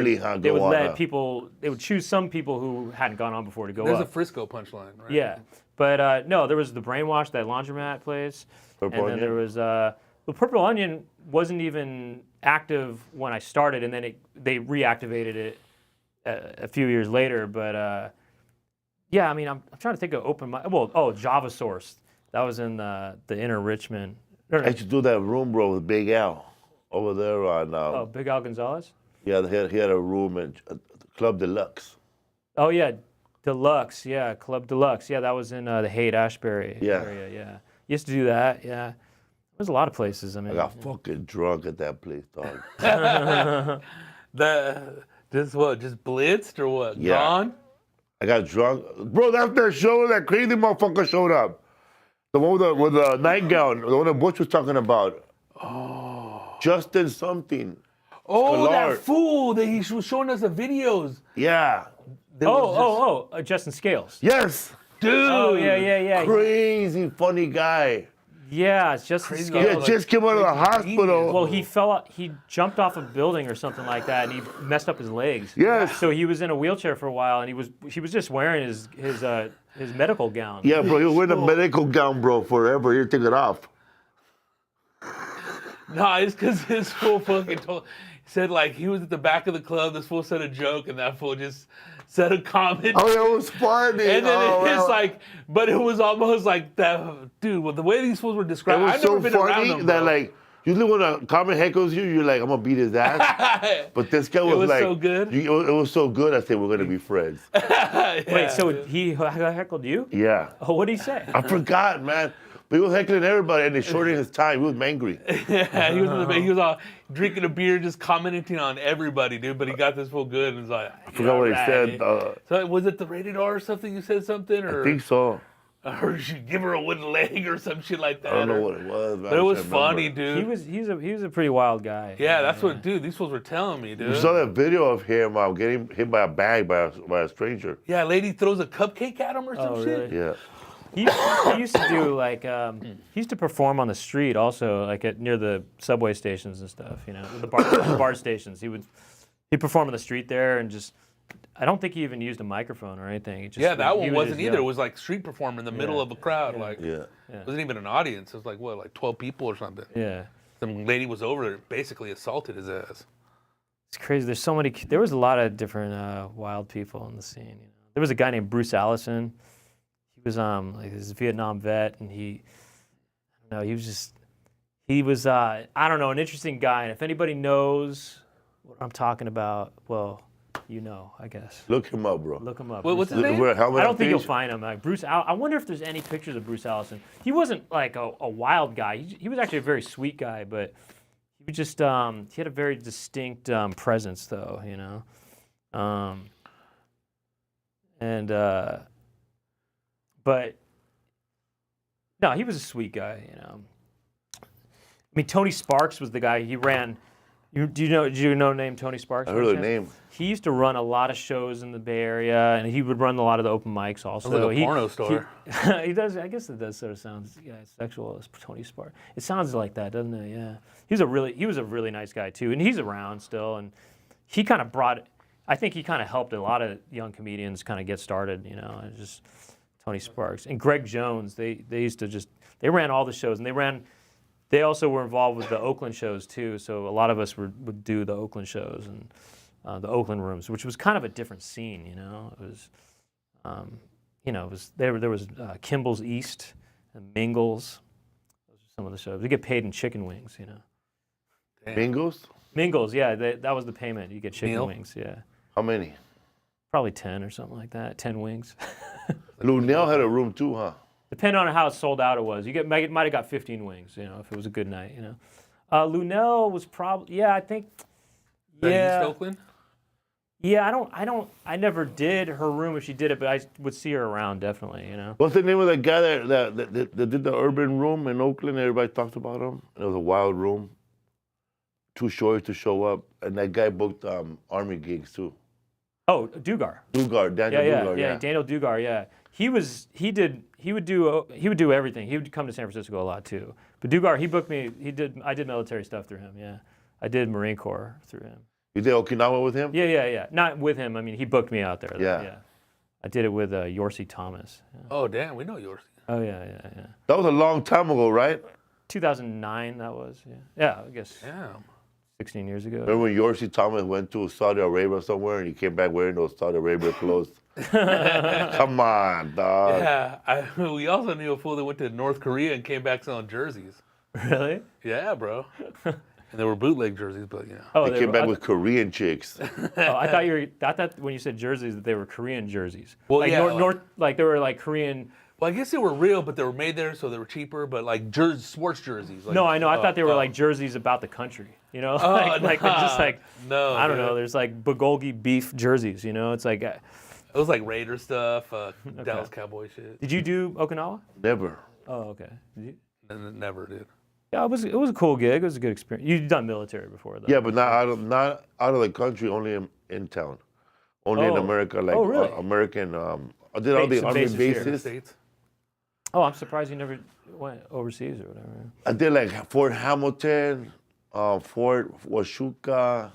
Speaker 2: would let people. They would choose some people who hadn't gone on before to go
Speaker 3: There's
Speaker 2: up.
Speaker 3: a Frisco Punchline, right?
Speaker 2: Yeah, but no, there was the Brainwash, that laundromat place,
Speaker 1: Purple
Speaker 2: and then
Speaker 1: Onion?
Speaker 2: there was the Purple Onion wasn't even active when I started, and then they reactivated it a few years later. But yeah, I mean, I'm trying to think of open mic. Well, Java Source, that was in the inner Richmond.
Speaker 1: I used to do that room, bro, with Big Al over there on.
Speaker 2: Big Al Gonzalez?
Speaker 1: Yeah, he had a room at Club Deluxe.
Speaker 2: Oh, yeah, Deluxe. Yeah, Club Deluxe. Yeah, that was in the Haight-Ashbury area. Yeah, used to do that. Yeah, there's a lot of places. I mean,
Speaker 1: I got fucking drunk at that place, dog.
Speaker 3: Just blitzed or what?
Speaker 1: Yeah.
Speaker 3: Gone?
Speaker 1: I got drunk, bro. After that show, that crazy motherfucker showed up. The one with the nightgown, the one that Butch was talking about. Oh. Justin something.
Speaker 3: Oh,
Speaker 1: Sklar.
Speaker 3: that fool that he was showing us the videos.
Speaker 1: Yeah.
Speaker 2: Justin Scales.
Speaker 1: Yes.
Speaker 3: Dude.
Speaker 2: Oh, yeah.
Speaker 1: Crazy funny guy.
Speaker 2: Yeah, it's Justin
Speaker 3: Crazy
Speaker 2: Scales.
Speaker 1: Yeah, just came out of the hospital.
Speaker 2: Well, he jumped off a building or something like that, and he messed up his legs.
Speaker 1: Yes.
Speaker 2: So he was in a wheelchair for a while, and he was just wearing his medical gown.
Speaker 1: Yeah, bro, he was wearing a medical gown, bro, forever. He took it off.
Speaker 3: Nah, it's because this fool fucking said like he was at the back of the club. This fool said a joke, and that fool just said a comment.
Speaker 1: Oh, that was funny.
Speaker 3: And then it's like, but it was almost like that, dude. With the way these fools were
Speaker 1: It
Speaker 3: described,
Speaker 1: was
Speaker 3: I've
Speaker 1: so
Speaker 3: never been around
Speaker 1: funny
Speaker 3: them,
Speaker 1: that,
Speaker 3: bro.
Speaker 1: like, usually when a comment heckles you, you're like, I'm going to beat his ass. But this guy was,
Speaker 3: was
Speaker 1: like,
Speaker 3: so good.
Speaker 1: It was so good, I said, we're going to be friends.
Speaker 2: Wait, so he heckled you?
Speaker 1: Yeah.
Speaker 2: Oh, what did he say?
Speaker 1: I forgot, man. But he was heckling everybody, and they shortened his time. He was angry.
Speaker 3: Yeah, he was all drinking a beer, just commenting on everybody, dude. But he got this fool good, and was like,
Speaker 1: I forgot what he said.
Speaker 3: So was it the rated R or something? You said something, or
Speaker 1: I think so.
Speaker 3: or you should give her a wooden leg or some shit like that.
Speaker 1: I don't know what it was, man.
Speaker 3: But it
Speaker 1: I
Speaker 3: was
Speaker 1: can't
Speaker 3: funny,
Speaker 1: remember.
Speaker 3: dude.
Speaker 2: He was a pretty wild guy.
Speaker 3: Yeah, that's what, dude. These fools were telling me, dude.
Speaker 1: You saw that video of him getting hit by a bag by a stranger.
Speaker 3: Yeah, a lady throws a cupcake at him or some
Speaker 2: Oh,
Speaker 3: shit.
Speaker 2: really?
Speaker 1: Yeah.
Speaker 2: He used to do like he used to perform on the street also, like near the subway stations and stuff. You know, the bar stations. He'd perform on the street there and just. I don't think he even used a microphone or anything. He just,
Speaker 3: Yeah, that
Speaker 2: he
Speaker 3: one
Speaker 2: was
Speaker 3: wasn't
Speaker 2: just
Speaker 3: either.
Speaker 2: young.
Speaker 3: It was like street performer in the middle of a crowd. Like,
Speaker 1: Yeah.
Speaker 3: it wasn't even an audience. It was like, what, like 12 people or something.
Speaker 2: Yeah.
Speaker 3: Some lady was over there, basically assaulted his ass.
Speaker 2: It's crazy. There's so many. There was a lot of different wild people in the scene. You know? There was a guy named Bruce Allison. He was like this Vietnam vet, and he was I don't know, an interesting guy. And if anybody knows what I'm talking about, well, you know, I guess.
Speaker 1: Look him up, bro.
Speaker 2: Look him up.
Speaker 3: What's his name?
Speaker 1: Wear a helmet
Speaker 2: I don't
Speaker 1: on
Speaker 2: think you'll
Speaker 1: stage?
Speaker 2: find him. Like I wonder if there's any pictures of Bruce Allison. He wasn't like a wild guy. He was actually a very sweet guy, but he was just he had a very distinct presence, though. You know, but no, he was a sweet guy. You know, I mean, Tony Sparks was the guy. He ran. Do you know the name Tony Sparks?
Speaker 1: I heard the name.
Speaker 2: He used to run a lot of shows in the Bay Area, and he would run a lot of the open mics also.
Speaker 3: Sounds like a porno star.
Speaker 2: He does. I guess it does sort of sound sexual as Tony Sparks. It sounds like that, doesn't it? Yeah. He was a really nice guy too, and he's around still. And he kind of brought. I think he kind of helped a lot of young comedians kind of get started. You know, and just Tony Sparks and Greg Jones. They used to they ran all the shows, and They also were involved with the Oakland shows too, so a lot of us would do the Oakland shows and the Oakland rooms, which was kind of a different scene, you know. It was, there was Kimball's East and Mingles. Those are some of the shows. We get paid in chicken wings, you know.
Speaker 1: Mingles?
Speaker 2: Mingles, yeah, that was the payment. You get chicken
Speaker 3: Meal?
Speaker 2: wings, yeah.
Speaker 1: How many?
Speaker 2: Probably 10 or something like that. 10 wings.
Speaker 1: Lunel had a room too, huh?
Speaker 2: Depending on how sold out it was. You might have got 15 wings, you know, if it was a good night, you know. Lunel was probably, I think,
Speaker 3: East Oakland?
Speaker 2: Yeah, I never did her room if she did it, but I would see her around definitely, you know.
Speaker 1: What's the name of that guy that did the urban room in Oakland? Everybody talked about him. It was a wild room. Too short to show up. And that guy booked army gigs too.
Speaker 2: Oh, Dugar.
Speaker 1: Daniel Dugar, yeah.
Speaker 2: Daniel Dugar, yeah. He would do everything. He would come to San Francisco a lot too. But Dugar, he booked me. I did military stuff through him. Yeah, I did Marine Corps through him.
Speaker 1: You did Okinawa with him?
Speaker 2: Yeah. Not with him. I mean, he booked me out there.
Speaker 1: Yeah.
Speaker 2: I did it with Yorsi Thomas. Yeah.
Speaker 3: Oh, damn, we know yours.
Speaker 2: Oh yeah.
Speaker 1: That was a long time ago, right?
Speaker 2: 2009. That was. Yeah, I guess.
Speaker 3: Damn.
Speaker 2: 16 years ago.
Speaker 1: Remember when Yorsi Thomas went to Saudi Arabia somewhere and he came back wearing those Saudi Arabia clothes? Come on, dog.
Speaker 3: Yeah, we also knew a fool that went to North Korea and came back selling jerseys.
Speaker 2: Really?
Speaker 3: Yeah, bro. And they were bootleg jerseys, but you know.
Speaker 2: Oh,
Speaker 1: They came back with Korean chicks.
Speaker 2: Oh, I thought when you said jerseys that they were Korean jerseys.
Speaker 3: Well,
Speaker 2: like
Speaker 3: yeah,
Speaker 2: like they were like Korean.
Speaker 3: Well, I guess they were real, but they were made there, so they were cheaper. But like sports jerseys. Like,
Speaker 2: No, I know. I thought they were like jerseys about the country. You know, just like
Speaker 3: no.
Speaker 2: I don't
Speaker 3: dude.
Speaker 2: know. There's like bulgogi beef jerseys. You know, it's like.
Speaker 3: It was like Raider stuff, Dallas Cowboy shit.
Speaker 2: Did you do Okinawa?
Speaker 1: Never.
Speaker 2: Oh, okay. Did you?
Speaker 3: Never did.
Speaker 2: Yeah, it was a cool gig. It was a good experience. You've done military before, though.
Speaker 1: Yeah, but not out of the country, only in town. Only in America, like
Speaker 2: really?
Speaker 1: American. I did all the
Speaker 2: Some
Speaker 1: army
Speaker 2: bases here.
Speaker 1: bases.
Speaker 3: States.
Speaker 2: Oh, I'm surprised you never went overseas or whatever.
Speaker 1: I did like Fort Hamilton, Fort Washuka,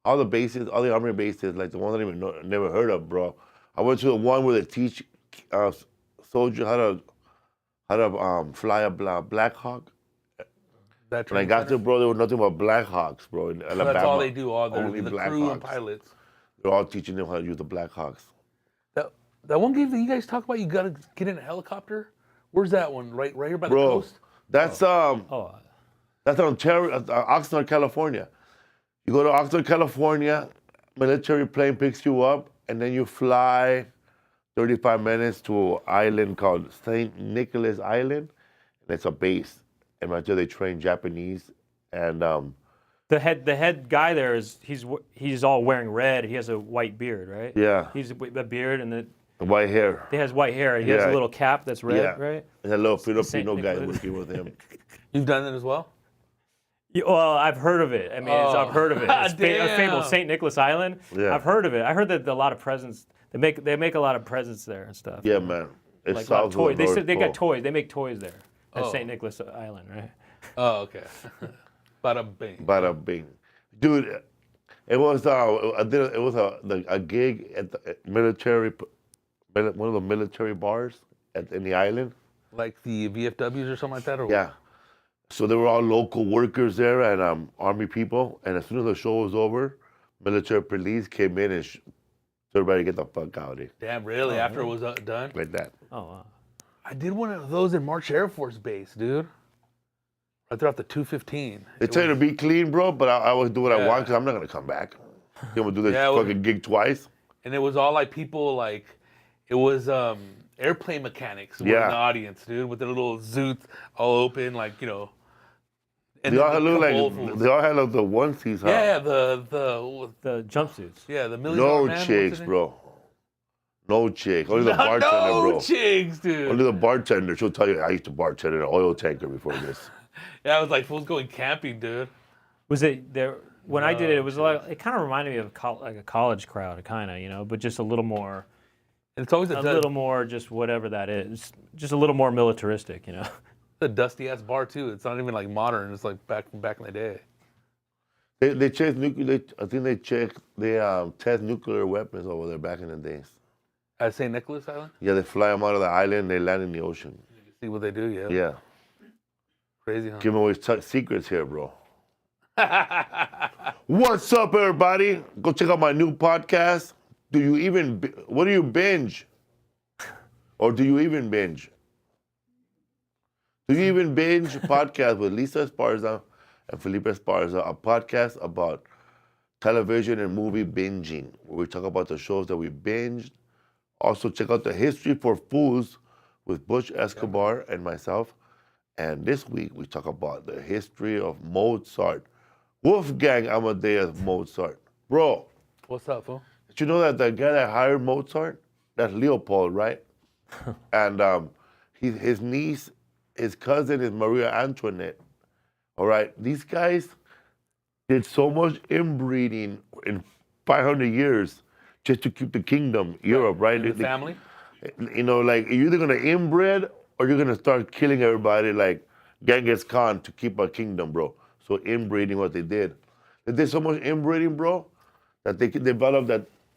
Speaker 1: all the bases, all the army bases, like the ones I never heard of, bro. I went to the one where they teach soldiers how to fly a Black Hawk.
Speaker 3: That
Speaker 1: When I got there, bro, there was nothing but Black Hawks, bro. In Alabama.
Speaker 3: That's all they do.
Speaker 1: Only
Speaker 3: The
Speaker 1: Black
Speaker 3: crew
Speaker 1: Hawks.
Speaker 3: and pilots.
Speaker 1: They're all teaching them how to use the Black Hawks.
Speaker 3: That one gig that you guys talk about, you gotta get in a helicopter. Where's that one? Right here by the
Speaker 1: Bro,
Speaker 3: coast.
Speaker 1: that's that's Ontario, Oxnard, California. You go to Oxnard, California, military plane picks you up, and then you fly 35 minutes to an island called St. Nicholas Island, and it's a base. And right there they train Japanese, and
Speaker 2: The head guy there he's all wearing red. He has a white beard, right?
Speaker 1: yeah,
Speaker 2: He's a beard and
Speaker 1: the white hair.
Speaker 2: he has white hair. He has a little cap that's red,
Speaker 1: Yeah.
Speaker 2: right?
Speaker 1: And that little
Speaker 2: Saint
Speaker 1: Filipino guy
Speaker 2: Nicholas.
Speaker 1: working with him.
Speaker 3: You've done it as well.
Speaker 2: Yeah, well, I've heard of it. I mean, I've heard of it. It's
Speaker 3: Damn.
Speaker 2: famous St. Nicholas Island.
Speaker 1: Yeah.
Speaker 2: I've heard of it. I heard that a lot of presents. They make a lot of presents there and stuff.
Speaker 1: Yeah, man. It's
Speaker 2: Like a lot of
Speaker 1: south
Speaker 2: toys.
Speaker 1: of
Speaker 2: They
Speaker 1: the
Speaker 2: said they
Speaker 1: North
Speaker 2: got toys. They make toys there at
Speaker 3: Oh.
Speaker 2: St. Nicholas Island, right?
Speaker 3: Oh, okay. Bada bing.
Speaker 1: Bada bing, dude. It was a gig at the one of the military bars in the island.
Speaker 3: Like the VFWs or something like that, or
Speaker 1: Yeah. So there were all local workers there and army people. And as soon as the show was over, military police came in and told everybody to get the fuck out of here.
Speaker 3: Damn, really? After it was done?
Speaker 1: Like that.
Speaker 2: Oh, wow.
Speaker 3: I did one of those in March Air Force Base, dude. Right there off the 215.
Speaker 1: They tell you to be clean, bro, but I always do what I
Speaker 3: Yeah.
Speaker 1: want because I'm not going to come back. You want to do this
Speaker 3: Yeah, well-
Speaker 1: fucking gig twice?
Speaker 3: And it was all like people like, it was airplane mechanics were in
Speaker 1: Yeah.
Speaker 3: the audience, dude, with their little zoots all open, like, you know. And
Speaker 1: They
Speaker 3: then
Speaker 1: all had
Speaker 3: the
Speaker 1: look
Speaker 3: couple
Speaker 1: like
Speaker 3: old fools.
Speaker 1: they all had like the onesies, huh?
Speaker 3: Yeah,
Speaker 2: The jumpsuits.
Speaker 3: the million dollar
Speaker 1: No
Speaker 3: man, what's
Speaker 1: chicks,
Speaker 3: his name?
Speaker 1: bro. No chicks. Only the bartender,
Speaker 3: no
Speaker 1: bro.
Speaker 3: chicks, dude.
Speaker 1: Only the bartender. She'll tell you I used to bartend in an oil tanker before this.
Speaker 3: Yeah, I was like, fools going camping, dude.
Speaker 2: Was it there? When I did it, it was like it kind of reminded me of like a college crowd, kind of, you know, but just a little more,
Speaker 3: And it's always
Speaker 2: just whatever that is, just a little more militaristic, you know.
Speaker 3: a dusty ass bar too. It's not even like modern. It's like back in the day.
Speaker 1: They check nuclear. I think they test nuclear weapons over there back in the days.
Speaker 3: At St. Nicholas Island?
Speaker 1: Yeah, they fly them out of the island. They land in the ocean.
Speaker 3: See what they do, yeah.
Speaker 1: Yeah,
Speaker 3: Crazy, huh?
Speaker 1: giving away secrets here, bro. What's up, everybody? Go check out my new podcast. What do you binge? Or do you even binge? Do you even binge? Podcast with Lisa Esparza and Felipe Esparza, a podcast about television and movie binging, where we talk about the shows that we binged. Also, check out the History for Fools with Butch Escobar and myself. And this week we talk about the history of Mozart. Wolfgang Amadeus Mozart. Bro.
Speaker 3: What's up, fool?
Speaker 1: Did you know that the guy that hired Mozart, that's Leopold, right? And his niece, his cousin is Maria Antoinette. All right? These guys did so much inbreeding in 500 years just to keep the kingdom, Europe, right?
Speaker 3: The family?
Speaker 1: You know, like, you're either going to inbred or you're going to start killing everybody like Genghis Khan to keep a kingdom, bro. So inbreeding, what they did. They did so much inbreeding, bro, that they could develop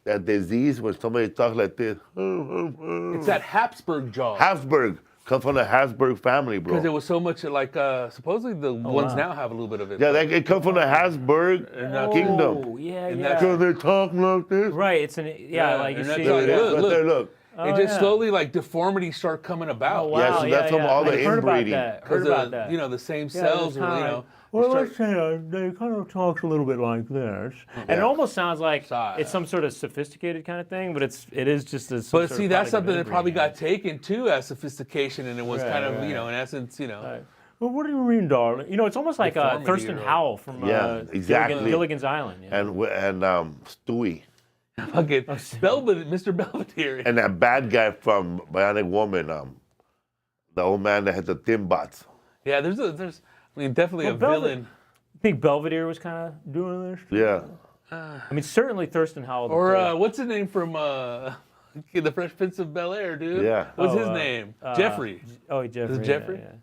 Speaker 1: that disease when somebody talks like this.
Speaker 3: It's that Hapsburg jaw.
Speaker 1: Habsburg. Comes from the Habsburg family, bro.
Speaker 3: Because it was so much like, supposedly the ones now have a little bit of it.
Speaker 1: Yeah, it comes from the Habsburg kingdom.
Speaker 2: Oh, yeah,
Speaker 3: And
Speaker 2: yeah.
Speaker 3: that's-
Speaker 1: So they talk like this.
Speaker 2: Right, it's like you
Speaker 3: and that's
Speaker 2: see.
Speaker 3: how it
Speaker 2: yeah.
Speaker 3: is.
Speaker 1: Right there, look.
Speaker 3: It just slowly, like, deformities start coming about.
Speaker 2: Oh, wow.
Speaker 1: Yeah, so that's from all the
Speaker 2: I heard about
Speaker 1: inbreeding.
Speaker 2: that.
Speaker 3: Because,
Speaker 2: Heard about that.
Speaker 3: you know, the same
Speaker 2: Yeah,
Speaker 3: cells,
Speaker 2: it's
Speaker 3: will, you
Speaker 2: kinda
Speaker 3: know.
Speaker 2: like,
Speaker 3: they
Speaker 2: well,
Speaker 3: start-
Speaker 2: let's say they kind of talks a little bit like this, and it
Speaker 1: Yeah.
Speaker 2: almost sounds like
Speaker 3: Sigh.
Speaker 2: it's some sort of sophisticated kind of thing, but it is just a.
Speaker 3: But see, that's something that probably got taken too as sophistication, and it was kind of, you know, in essence, you know.
Speaker 2: Right. Well, what do you mean, darling? You know, it's almost like
Speaker 3: Deformity
Speaker 2: Thurston
Speaker 3: or-
Speaker 2: Howell from
Speaker 1: Yeah, exactly.
Speaker 2: Gilligan's Island. Yeah.
Speaker 1: And Stewie.
Speaker 3: Fucking Mr. Belvedere.
Speaker 1: And that bad guy from Bionic Woman, the old man that had the thin bots.
Speaker 3: Yeah, there's, I mean, definitely a villain.
Speaker 2: You think Belvedere was kind of doing this?
Speaker 1: Yeah.
Speaker 2: I mean, certainly Thurston Howell. the
Speaker 3: Or
Speaker 2: third.
Speaker 3: what's his name from the Fresh Prince of Bel-Air, dude?
Speaker 1: Yeah.
Speaker 3: What's his name? Jeffrey.
Speaker 2: Oh, Jeffrey.
Speaker 3: Is it Jeffrey?
Speaker 2: Yeah, yeah.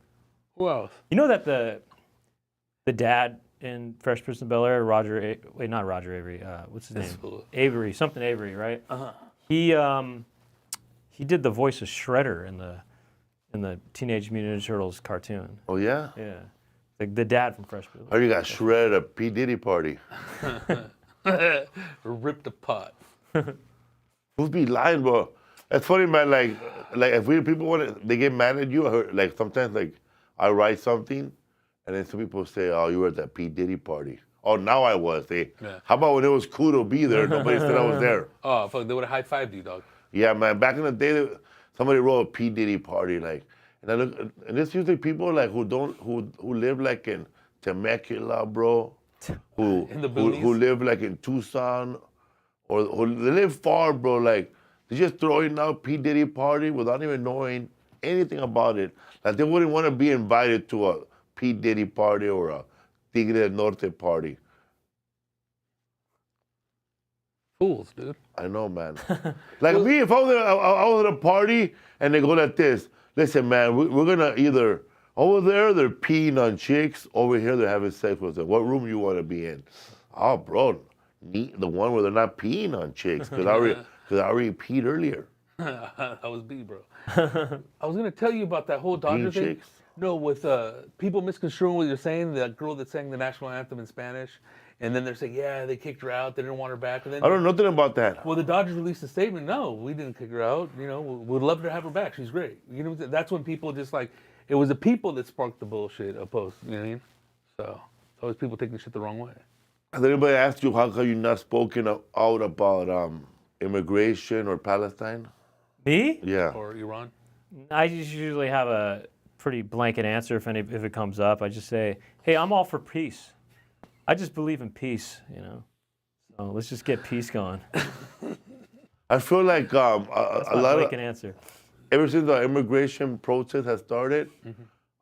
Speaker 3: Who else?
Speaker 2: You know that the dad in Fresh Prince of Bel-Air, not Roger Avery. What's his name?
Speaker 3: cool.
Speaker 2: Avery, something Avery, right?
Speaker 3: Uh-huh.
Speaker 2: He did the voice of Shredder in the Teenage Mutant Ninja Turtles cartoon.
Speaker 1: Oh, yeah?
Speaker 2: Yeah, the dad from Fresh Prince.
Speaker 1: Oh, you got shredded at P. Diddy party.
Speaker 3: Ripped apart.
Speaker 1: Who's be lying, bro? That's funny, man. Like if people want to, they get mad at you. I heard, like, sometimes, like, I write something, and then some people say, "Oh, you were at that P. Diddy party." Oh, now I was. How about when it was cool to be there? Nobody said I was there.
Speaker 3: Oh, fuck, they would have high-fived you, dog.
Speaker 1: Yeah, man. Back in the day, somebody wrote a P. Diddy party, like, and I look, and it's usually people like who live like in Temecula, bro,
Speaker 3: In the boonies?
Speaker 1: who live like in Tucson, or they live far, bro. Like, they're just throwing out P. Diddy party without even knowing anything about it. Like, they wouldn't want to be invited to a P. Diddy party or a Tigre del Norte party.
Speaker 3: Fools, dude.
Speaker 1: I know, man. Like me, if I was at a party and they go like this, listen, man, we're gonna either over there they're peeing on chicks, over here they're having sex with them. What room you want to be in? Oh, bro, the one where they're not peeing on chicks, because I already peed earlier.
Speaker 3: That was B, bro. I was gonna tell you about that whole Dodger
Speaker 1: Peeing
Speaker 3: thing.
Speaker 1: chicks?
Speaker 3: No, with people misconstruing what you're saying. That girl that sang the national anthem in Spanish, and then they're saying, yeah, they kicked her out. They didn't want her back. And then
Speaker 1: I don't know nothing about that.
Speaker 3: well, the Dodgers released a statement. No, we didn't kick her out. You know, we'd love to have her back. She's great. You know, that's when people just like it was the people that sparked the bullshit opposed. You know what I mean? So it's always people taking shit the wrong way.
Speaker 1: Has anybody asked you how come you not spoken out about immigration or Palestine?
Speaker 2: Me?
Speaker 1: Yeah.
Speaker 3: Or Iran.
Speaker 2: I just usually have a pretty blanket answer if it comes up. I just say, hey, I'm all for peace. I just believe in peace, you know. So let's just get peace going.
Speaker 1: I feel like
Speaker 2: That's
Speaker 1: a
Speaker 2: my
Speaker 1: lot of
Speaker 2: blanket answer.
Speaker 1: ever since the immigration protest has started,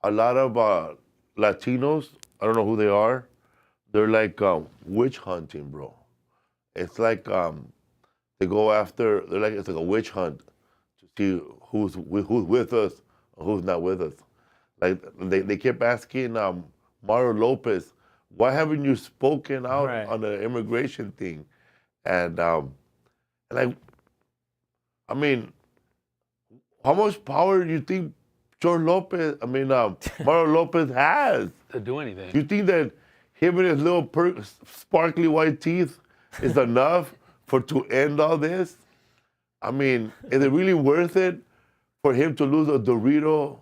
Speaker 1: a lot of Latinos, I don't know who they are, they're like witch hunting, bro. It's like they go after, it's like a witch hunt to see who's with us and who's not with us. Like they kept asking Mario Lopez, why haven't you spoken out on the immigration thing? And like, I mean, how much power do you think Mario Lopez has?
Speaker 3: To do anything.
Speaker 1: Do you think that him and his little sparkly white teeth is enough to end all this? I mean, is it really worth it for him to lose a Dorito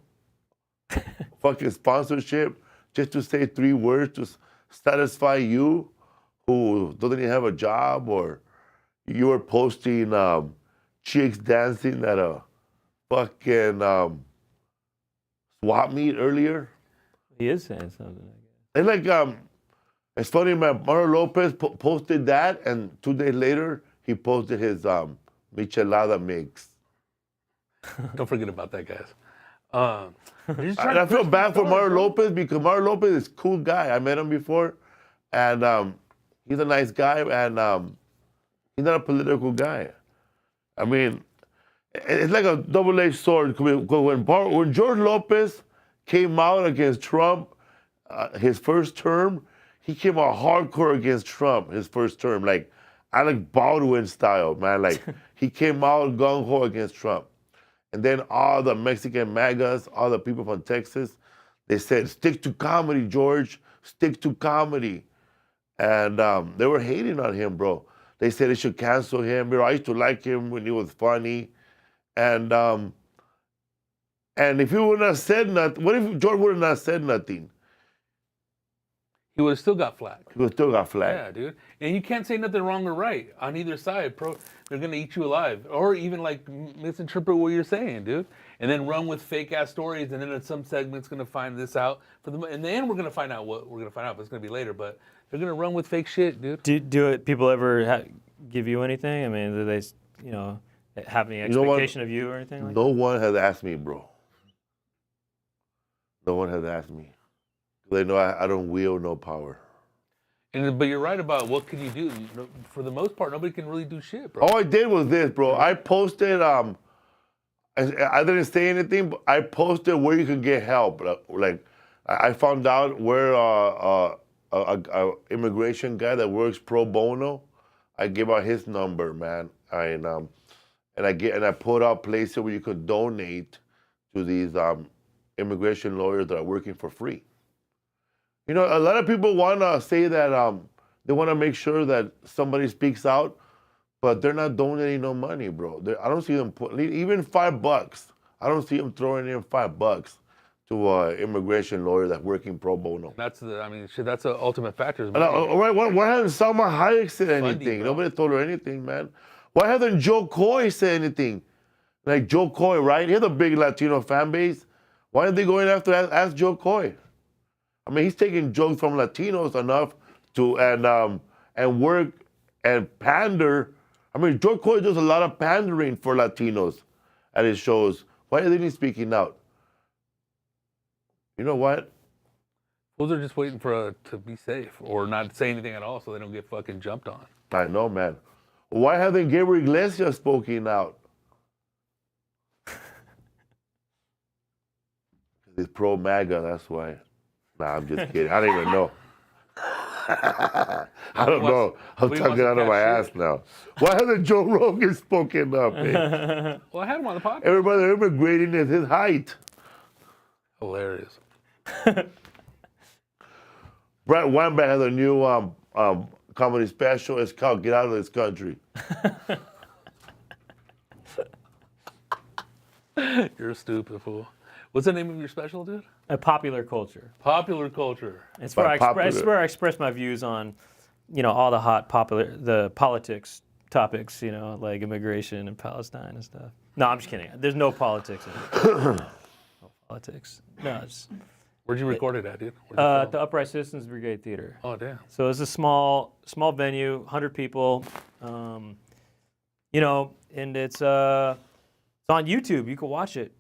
Speaker 1: fucking sponsorship just to say 3 words to satisfy you who doesn't even have a job, or you were posting chicks dancing at a fucking swap meet earlier.
Speaker 2: He is saying something.
Speaker 1: And like, it's funny, man. Mario Lopez posted that, and 2 days later he posted his michelada mix.
Speaker 3: Don't forget about that, guys.
Speaker 1: I feel bad for Mario Lopez because Mario Lopez is a cool guy. I met him before, and he's a nice guy, and he's not a political guy. I mean, it's like a double-edged sword. When George Lopez came out against Trump, his first term, he came out hardcore against Trump his first term, like Alec Baldwin style, man. Like he came out gung-ho against Trump. And then all the Mexican MAGAs, all the people from Texas, they said, stick to comedy, George, stick to comedy. And they were hating on him, bro. They said they should cancel him. You know, I used to like him when he was funny. And if he would not have said nothing, what if George would have not said nothing?
Speaker 3: He would have still got flack.
Speaker 1: He would have still got flack.
Speaker 3: Yeah, dude. And you can't say nothing wrong or right on either side. They're going to eat you alive. Or even like misinterpret what you're saying, dude. And then run with fake ass stories. And then in some segment's going to find this out. In the end, we're going to find out what we're going to find out. But it's going to be later. But they're going to run with fake shit, dude.
Speaker 2: Do people ever give you anything? I mean, do they, have any expectation of you or anything like that?
Speaker 1: No one has asked me, bro. No one has asked me. They know I don't wield no power.
Speaker 3: But you're right about what can you do. For the most part, nobody can really do shit, bro.
Speaker 1: All I did was this, bro. I posted, I didn't say anything, but I posted where you could get help. Like, I found out where a immigration guy that works pro bono, I gave out his number, man. And I put out places where you could donate to these immigration lawyers that are working for free. You know, a lot of people want to say that they want to make sure that somebody speaks out, but they're not donating no money, bro. I don't see them put even $5. I don't see them throwing in $5 to an immigration lawyer that's working pro bono.
Speaker 3: That's that's the ultimate factor.
Speaker 1: All right, why hasn't Salma Hayek said anything? Nobody told her anything, man. Why hasn't Joe Coy said anything? Like Joe Coy, right? He has a big Latino fan base. Why are they going after ask Joe Coy? I mean, he's taking jokes from Latinos enough to and work and pander. I mean, Joe Coy does a lot of pandering for Latinos at his shows. Why isn't he speaking out? You know what?
Speaker 3: Those are just waiting for to be safe or not say anything at all so they don't get fucking jumped on.
Speaker 1: I know, man. Why haven't Gabriel Iglesias spoken out? He's pro MAGA, that's why. Nah, I'm just kidding. I don't even know. I don't know. I'm talking out of my ass now. Why hasn't Joe Rogan spoken up? Eh?
Speaker 3: Well, I had him on the podcast.
Speaker 1: Everybody immigrating at his height.
Speaker 3: Hilarious.
Speaker 1: Brent Weinbach has a new comedy special. It's called Get Out of This Country.
Speaker 3: You're a stupid fool. What's the name of your special, dude?
Speaker 2: Popular culture.
Speaker 3: Popular culture.
Speaker 2: It's where I express my views on, all the hot politics topics, like immigration and Palestine and stuff. No, I'm just kidding. There's no politics in it. No politics. No, it's.
Speaker 3: Where'd you record it at, dude?
Speaker 2: At the Upright Citizens Brigade Theater.
Speaker 3: Oh, damn.
Speaker 2: So it's a small venue, 100 people, and it's on YouTube. You can watch it.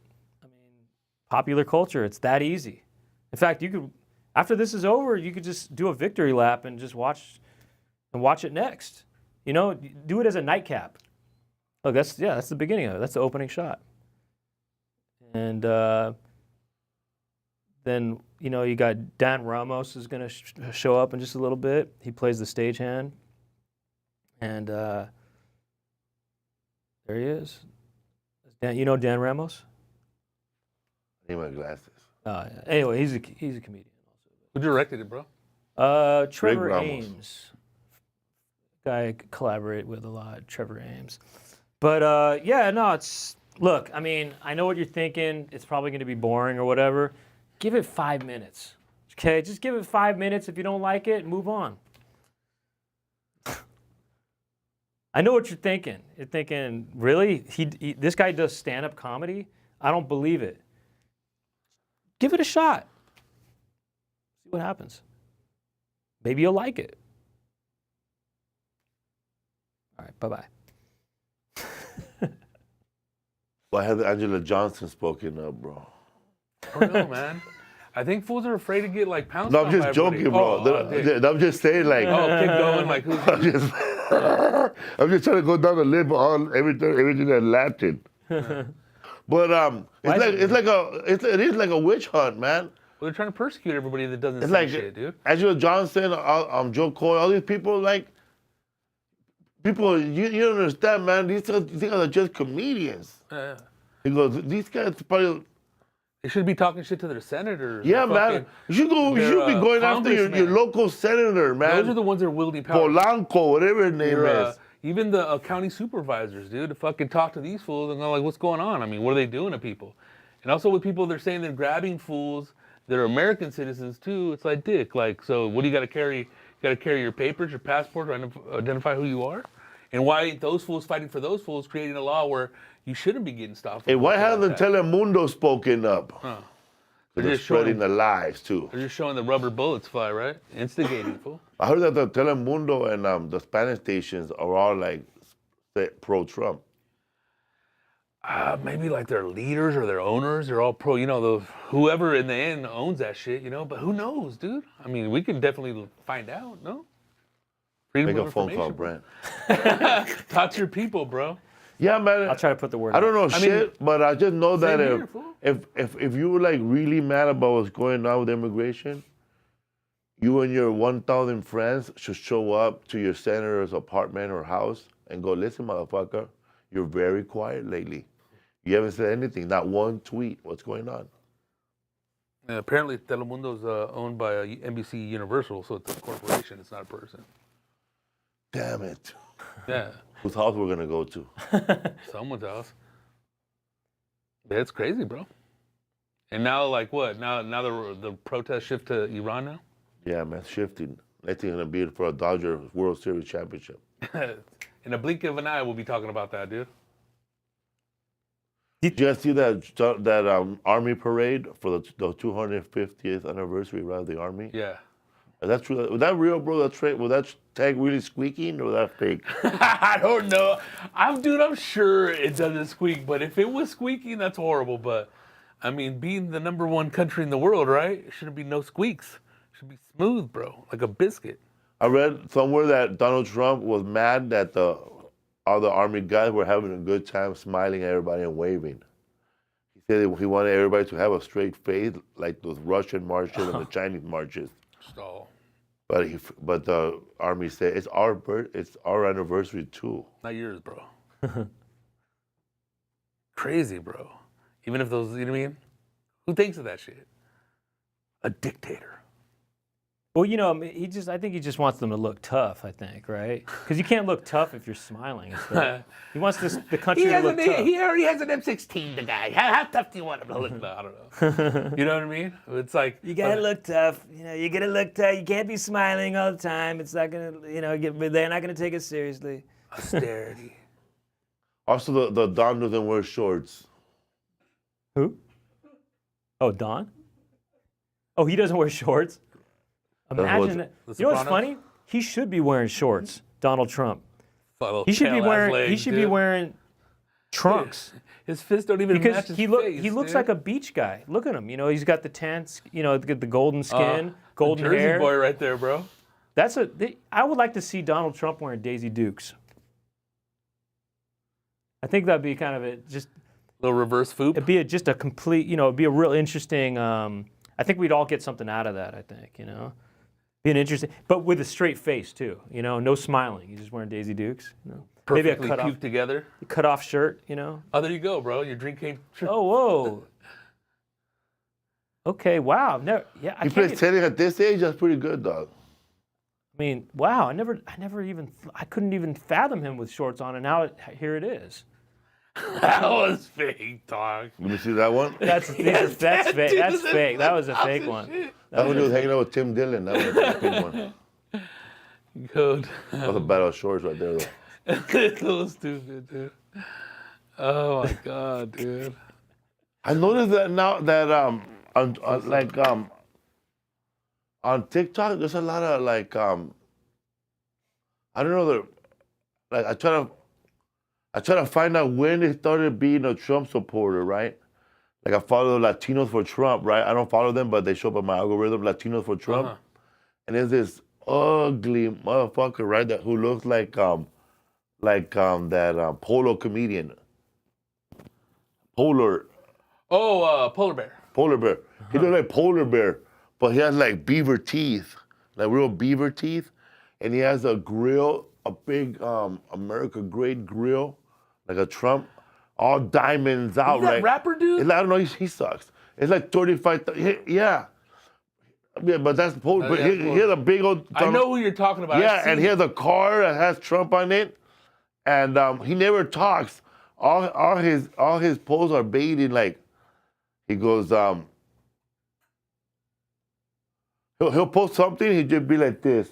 Speaker 2: Popular culture, it's that easy. In fact, you could, after this is over, you could just do a victory lap and just watch it next. Do it as a nightcap. Look, that's the beginning of it. That's the opening shot. And then, you got Dan Ramos is going to show up in just a little bit. He plays the stagehand. And there he is. Dan, Dan Ramos?
Speaker 1: I need my glasses.
Speaker 2: Yeah. Anyway, he's a comedian also.
Speaker 3: Who directed it, bro?
Speaker 2: Trevor Ames. Guy I collaborate with a lot, Trevor Ames. But look, I mean, I know what you're thinking. It's probably going to be boring or whatever. Give it 5 minutes. Okay, just give it 5 minutes. If you don't like it, move on. I know what you're thinking. You're thinking, really? This guy does stand-up comedy? I don't believe it. give it a shot. See what happens. Maybe you'll like it. All right, bye-bye.
Speaker 1: Why has Angela Johnson spoken up, bro?
Speaker 3: I don't know, man. I think fools are afraid to get like pounced
Speaker 1: No,
Speaker 3: on
Speaker 1: I'm
Speaker 3: by
Speaker 1: just
Speaker 3: everybody.
Speaker 1: joking, bro. I'm just saying, like,
Speaker 3: Keep going, like who's
Speaker 1: I'm just trying to go down the list of everything that's Latin. But it is like a witch hunt, man.
Speaker 3: Well, they're trying to persecute everybody that doesn't
Speaker 1: It's
Speaker 3: say
Speaker 1: like
Speaker 3: shit, dude.
Speaker 1: Angela Johnson, Joe Coy, all these people, like, people, you don't understand, man. These guys are just comedians.
Speaker 3: Yeah.
Speaker 1: He goes, these guys probably.
Speaker 3: They should be talking shit to their senators.
Speaker 1: Yeah, man. You should be going after your local senator, man.
Speaker 3: Those are the ones that are wielding power.
Speaker 1: Polanco, whatever his name is.
Speaker 3: Even the county supervisors, dude, to fucking talk to these fools and go like, what's going on? I mean, what are they doing to people? And also with people, they're saying they're grabbing fools that are American citizens too. It's like, dick. Like, so what do you got to carry? You got to carry your papers, your passport to identify who you are? And why ain't those fools fighting for those fools, creating a law where you shouldn't be getting stopped?
Speaker 1: Hey, why hasn't Telemundo spoken up?
Speaker 3: Huh.
Speaker 1: They're spreading the lies too.
Speaker 3: They're just showing the rubber bullets fly, right? Instigating, fool.
Speaker 1: I heard that the Telemundo and the Spanish stations are all like pro-Trump.
Speaker 3: Maybe like their leaders or their owners are all pro, whoever in the end owns that shit, but who knows, dude? I mean, we can definitely find out, no? Freedom
Speaker 1: Make
Speaker 3: of
Speaker 1: a phone call,
Speaker 3: information,
Speaker 1: Brent.
Speaker 3: Talk to your people, bro.
Speaker 1: Yeah, man.
Speaker 2: I'll try to put the word
Speaker 1: I don't
Speaker 2: out.
Speaker 1: know shit, but I just know that
Speaker 3: here,
Speaker 1: if you were like really mad about what's going on with immigration, you and your 1,000 friends should show up to your senator's apartment or house and go, listen, motherfucker, you're very quiet lately. You haven't said anything, not one tweet. What's going on?
Speaker 3: And apparently, Telemundo's owned by NBC Universal, so it's a corporation. It's not a person.
Speaker 1: Damn it.
Speaker 3: Yeah.
Speaker 1: Whose house we're gonna go to?
Speaker 3: Someone's house. Yeah, it's crazy, bro. And now, like what? Now the protests shift to Iran now?
Speaker 1: Yeah, man, shifting. Next thing gonna be for a Dodger World Series championship.
Speaker 3: In a blink of an eye, we'll be talking about that, dude.
Speaker 1: Did you guys see that Army parade for the 250th anniversary of the Army?
Speaker 3: Yeah.
Speaker 1: Is that true? Was that real, bro? Was that tag really squeaking or was that fake?
Speaker 3: I don't know. I'm sure it doesn't squeak, but if it was squeaking, that's horrible. But I mean, being the #1 country in the world, right? It shouldn't be no squeaks. It should be smooth, bro, like a biscuit.
Speaker 1: I read somewhere that Donald Trump was mad that all the Army guys were having a good time smiling at everybody and waving. He said he wanted everybody to have a straight face like those Russian marches and the Chinese marches.
Speaker 3: Stall.
Speaker 1: But the Army said it's our anniversary too.
Speaker 3: Not yours, bro. Crazy, bro. Even if those, you know what I mean? Who thinks of that shit? A dictator.
Speaker 2: Well, I think he just wants them to look tough, I think, right? Because you can't look tough if you're smiling. He wants the country to look tough.
Speaker 3: He already has an M16, the guy. How tough do you want him to look? No, I don't know. You know what I mean? It's like...
Speaker 2: You gotta look tough. You gotta look tough. You can't be smiling all the time. It's not gonna, they're not gonna take it seriously.
Speaker 3: Austerity.
Speaker 1: Also, the Don doesn't wear shorts.
Speaker 2: Who? Oh, Don? Oh, he doesn't wear shorts? Imagine that. You know what's funny? He should be wearing shorts, Donald Trump. He should be wearing trunks.
Speaker 3: His fists don't even match his face.
Speaker 2: He looks like a beach guy. Look at him. He's got the tan, the golden skin, golden
Speaker 3: Jersey
Speaker 2: hair.
Speaker 3: boy right there, bro.
Speaker 2: I would like to see Donald Trump wearing Daisy Dukes. I think that'd be kind of a
Speaker 3: little reverse foop.
Speaker 2: It'd be just a complete, it'd be a real interesting. I think we'd all get something out of that. I think, being interesting, but with a straight face too. No smiling. He's just wearing Daisy Dukes.
Speaker 3: Perfectly puked together.
Speaker 2: Cut off shirt.
Speaker 3: Oh, there you go, bro. Your drink came.
Speaker 2: Oh, whoa. Okay, wow. No, yeah.
Speaker 1: He plays tennis at this age. That's pretty good, dog.
Speaker 2: I mean, wow. I couldn't even fathom him with shorts on, and now here it is.
Speaker 3: That was fake, dog.
Speaker 1: Let me see that one.
Speaker 2: That's fake. That's fake. That was a fake one.
Speaker 1: That one was hanging out with Tim Dillon. That was a big one.
Speaker 3: Good.
Speaker 1: That was a battle of shorts right there, though.
Speaker 3: It's so stupid, dude. Oh my god, dude.
Speaker 1: I noticed that now that on TikTok, there's a lot of like I don't know like I try to find out when they started being a Trump supporter, right? Like I follow Latinos for Trump, right? I don't follow them, but they show up on my algorithm, Latinos for Trump. And there's this ugly motherfucker, right, who looks like that Polo comedian. Polar
Speaker 3: Polar Bear.
Speaker 1: Polar Bear. He looks like Polar Bear, but he has like beaver teeth, like real beaver teeth. And he has a grill, a big America grade grill, like a Trump, all diamonds out,
Speaker 3: Is that
Speaker 1: right?
Speaker 3: rapper dude?
Speaker 1: It's like, I don't know, he sucks. It's like 35, yeah. Yeah, but that's Polar Bear. He has a big old...
Speaker 3: I know who you're talking about.
Speaker 1: Yeah, and he has a car that has Trump on it. And he never talks. All his posts are baiting, like, he goes, he'll post something, he'll just be like this.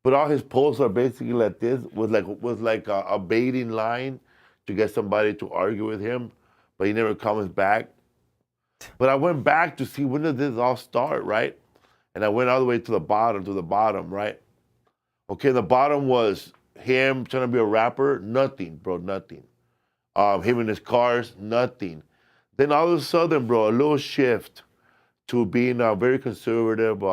Speaker 1: But all his posts are basically like this, with like a baiting line to get somebody to argue with him, but he never comes back. But I went back to see when did this all start, right? And I went all the way to the bottom, right? Okay, the bottom was him trying to be a rapper, nothing, bro, nothing. Him in his cars, nothing. Then all of a sudden, bro, a little shift to being very conservative,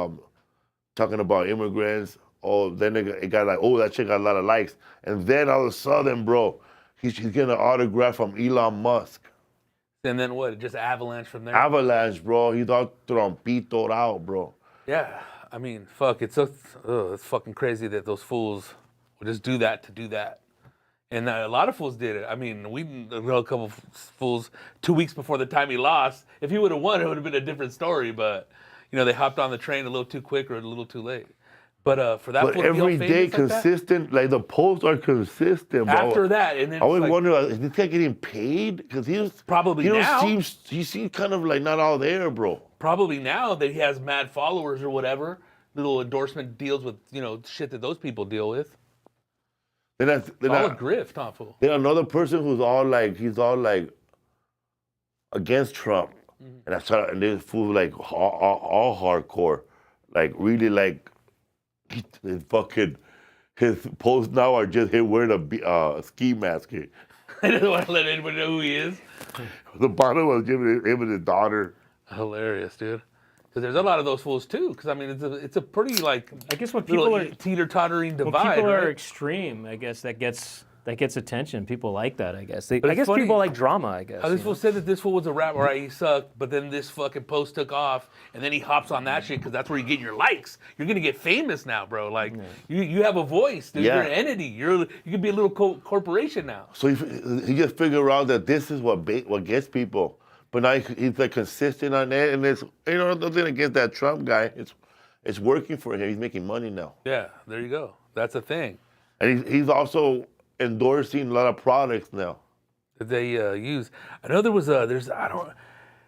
Speaker 1: talking about immigrants. Oh, then it got like, oh, that shit got a lot of likes. And then all of a sudden, bro, he's getting an autograph from Elon Musk.
Speaker 3: And then what? Just avalanche from there?
Speaker 1: Avalanche, bro. He's all trompitoed out, bro.
Speaker 3: Yeah. I mean, fuck, it's fucking crazy that those fools would just do that to do that. And a lot of fools did it. I mean, we know a couple of fools 2 weeks before the time he lost. If he would have won, it would have been a different story. But, you know, they hopped on the train a little too quick or a little too late. But for that fool to be all
Speaker 1: every day
Speaker 3: famous
Speaker 1: consistent, like the posts are consistent, bro.
Speaker 3: After that, and then
Speaker 1: I always
Speaker 3: like,
Speaker 1: wonder, is this guy getting paid? Because
Speaker 3: Probably now.
Speaker 1: He seems kind of like not all there, bro.
Speaker 3: probably now that he has mad followers or whatever, little endorsement deals with, you know, shit that those people deal with.
Speaker 1: Then
Speaker 3: All a grift, huh, fool?
Speaker 1: Then another person who's all like, he's all like against Trump, and this fool like all hardcore, like really like his posts now are just him wearing a ski mask.
Speaker 3: I don't want to let anybody know who he is.
Speaker 1: The bottom was giving him and his daughter.
Speaker 3: Hilarious, dude. Because there's a lot of those fools too. Because I mean, it's a pretty like
Speaker 2: I guess when people are
Speaker 3: teeter-tottering divide.
Speaker 2: when people
Speaker 3: right?
Speaker 2: are extreme, I guess that gets attention. People like that. I guess. I
Speaker 3: it's
Speaker 2: guess
Speaker 3: funny
Speaker 2: people like drama. I guess.
Speaker 3: How this
Speaker 2: you
Speaker 3: fool
Speaker 2: know?
Speaker 3: said that this fool was a rapper, right? He sucked, but then this fucking post took off, and then he hops on that shit because that's where you get your likes. You're gonna get famous now, bro. Like you have a voice, dude.
Speaker 1: Yeah.
Speaker 3: You're an entity. You could be a little corporation now.
Speaker 1: So he just figured out that this is what gets people. But now he's like consistent on that, and it's nothing against that Trump guy. It's working for him. He's making money now.
Speaker 3: Yeah, there you go. That's a thing
Speaker 1: And he's also endorsing a lot of products now.
Speaker 3: that they use. I know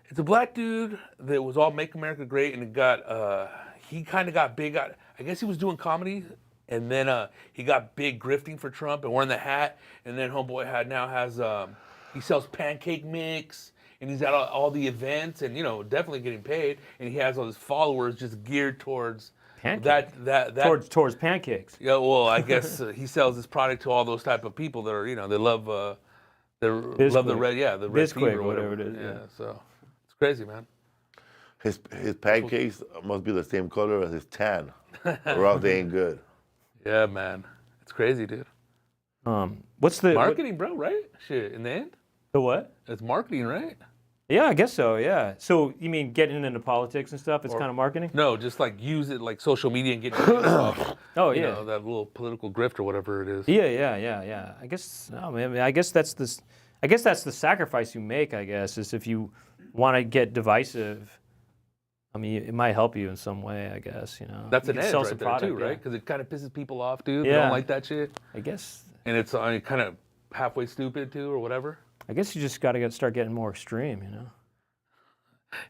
Speaker 3: it's a black dude that was all "Make America Great," and it got he kind of got big. I guess he was doing comedy, and then he got big grifting for Trump and wearing the hat. And then homeboy has he sells pancake mix. And he's at all the events, and you know, definitely getting paid. And he has all his followers just geared towards
Speaker 2: Pancake.
Speaker 3: that
Speaker 2: towards pancakes.
Speaker 3: Yeah, well, I guess he sells this product to all those type of people that are, you know, they love the red
Speaker 2: Bisquick,
Speaker 3: fever or
Speaker 2: whatever
Speaker 3: whatever
Speaker 2: it is, yeah.
Speaker 3: So it's crazy, man.
Speaker 1: His pancakes must be the same color as his tan, or else they ain't good.
Speaker 3: Yeah, man, it's crazy, dude.
Speaker 2: What's the
Speaker 3: Marketing, bro, right? Shit, in the end,
Speaker 2: the what?
Speaker 3: it's marketing, right?
Speaker 2: Yeah, I guess so. Yeah. So you mean getting into politics and stuff? It's kind of marketing.
Speaker 3: No, just like use it like social media and get off.
Speaker 2: Oh
Speaker 3: You
Speaker 2: yeah.
Speaker 3: know, that little political grift or whatever it is.
Speaker 2: Yeah. I guess. No, man. I guess that's the. I guess that's the sacrifice you make. I guess is if you want to get divisive. I mean, it might help you in some way. I guess you know.
Speaker 3: That's
Speaker 2: You
Speaker 3: an
Speaker 2: can
Speaker 3: edge
Speaker 2: sell
Speaker 3: right
Speaker 2: some
Speaker 3: there
Speaker 2: product,
Speaker 3: too,
Speaker 2: yeah.
Speaker 3: right? Because it kind of pisses people off, dude. They
Speaker 2: Yeah.
Speaker 3: don't like that shit.
Speaker 2: I guess.
Speaker 3: And it's kind of halfway stupid too, or whatever.
Speaker 2: I guess you just got to start getting more extreme. You know.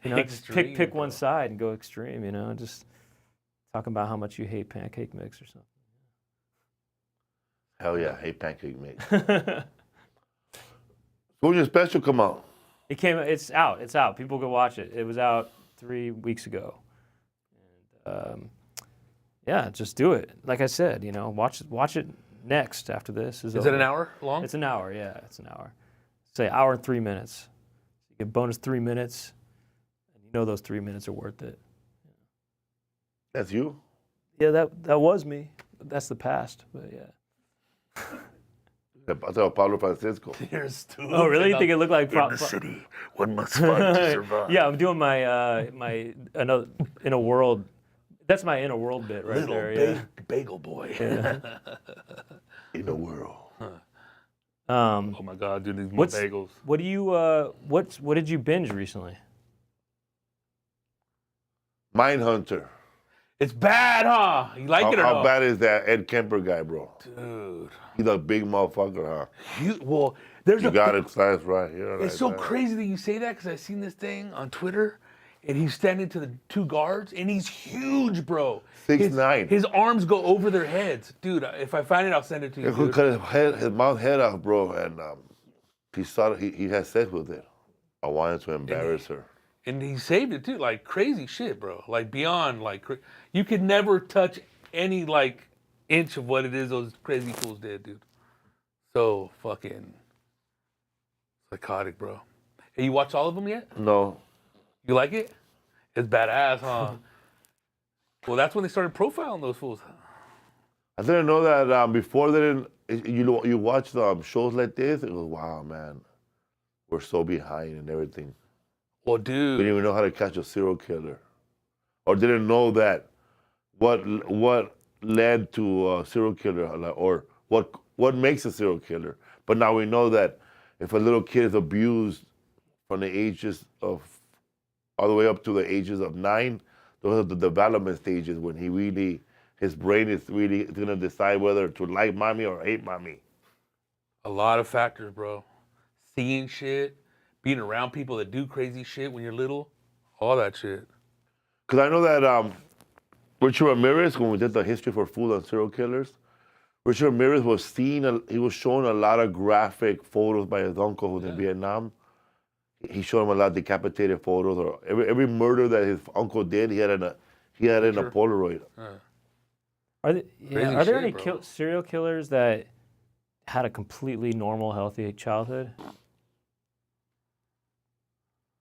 Speaker 2: You know, just
Speaker 3: Extreme,
Speaker 2: pick
Speaker 3: bro.
Speaker 2: one side and go extreme. You know, just talking about how much you hate pancake mix or
Speaker 1: Hell yeah, I hate pancake mix.
Speaker 2: something.
Speaker 1: When your special come out?
Speaker 2: It came. It's out. It's out. People can watch it. It was out 3 weeks ago. And, yeah, just do it. Like I said, watch it next after this.
Speaker 3: Is it an hour long?
Speaker 2: It's an hour. Yeah, it's an hour. Say hour and 3 minutes. You get bonus 3 minutes, and those 3 minutes are worth it.
Speaker 1: That's you?
Speaker 2: Yeah, that was me. That's the past. But yeah.
Speaker 1: I thought Pablo Francisco.
Speaker 3: You're stupid.
Speaker 2: Oh, really? You think it looked like
Speaker 1: In the city, one must fight to survive.
Speaker 2: Yeah, I'm doing my inner world. That's my inner world bit right there. Yeah.
Speaker 1: Bagel boy.
Speaker 2: Yeah.
Speaker 1: In a world.
Speaker 3: Oh my God, dude, these more bagels.
Speaker 2: What do you what did you binge recently?
Speaker 1: Mindhunter.
Speaker 3: It's bad, huh? You like it or
Speaker 1: How
Speaker 3: no?
Speaker 1: bad is that Ed Kemper guy, bro?
Speaker 3: Dude.
Speaker 1: He's a big motherfucker, huh?
Speaker 3: There's
Speaker 1: You got it, that's right.
Speaker 3: It's so crazy that you say that because I seen this thing on Twitter, and he's standing to the two guards, and he's huge, bro.
Speaker 1: 6'9".
Speaker 3: His arms go over their heads, dude. If I find it, I'll send it to you.
Speaker 1: He
Speaker 3: Dude.
Speaker 1: cut his mouth head off, bro, and he had sex with it. I wanted to embarrass her.
Speaker 3: And he saved it too, like crazy shit, bro. Like beyond, you could never touch any inch of what it is those crazy fools did, dude. So fucking psychotic, bro. Hey, you watched all of them yet?
Speaker 1: No.
Speaker 3: You like it? It's badass, huh? Well, that's when they started profiling those fools.
Speaker 1: I didn't know that before they didn't. You watch shows like this, it goes, wow, man, we're so behind and everything.
Speaker 3: Well,
Speaker 1: We
Speaker 3: dude.
Speaker 1: didn't even know how to catch a serial killer, or didn't know that what led to a serial killer, or what makes a serial killer. But now we know that if a little kid is abused from the ages of all the way up to the ages of 9, those are the development stages when his brain is really gonna decide whether to like mommy or hate mommy.
Speaker 3: A lot of factors, bro. Seeing shit, being around people that do crazy shit when you're little, all that shit.
Speaker 1: Because I know that Richard Ramirez, when we did the history for food on serial killers, Richard Ramirez was he was shown a lot of graphic photos by his uncle who's in Vietnam. He showed him a lot of decapitated photos, or every murder that his uncle did, he had in a Polaroid.
Speaker 2: Are there any
Speaker 3: bro.
Speaker 2: serial killers that had a completely normal, healthy childhood?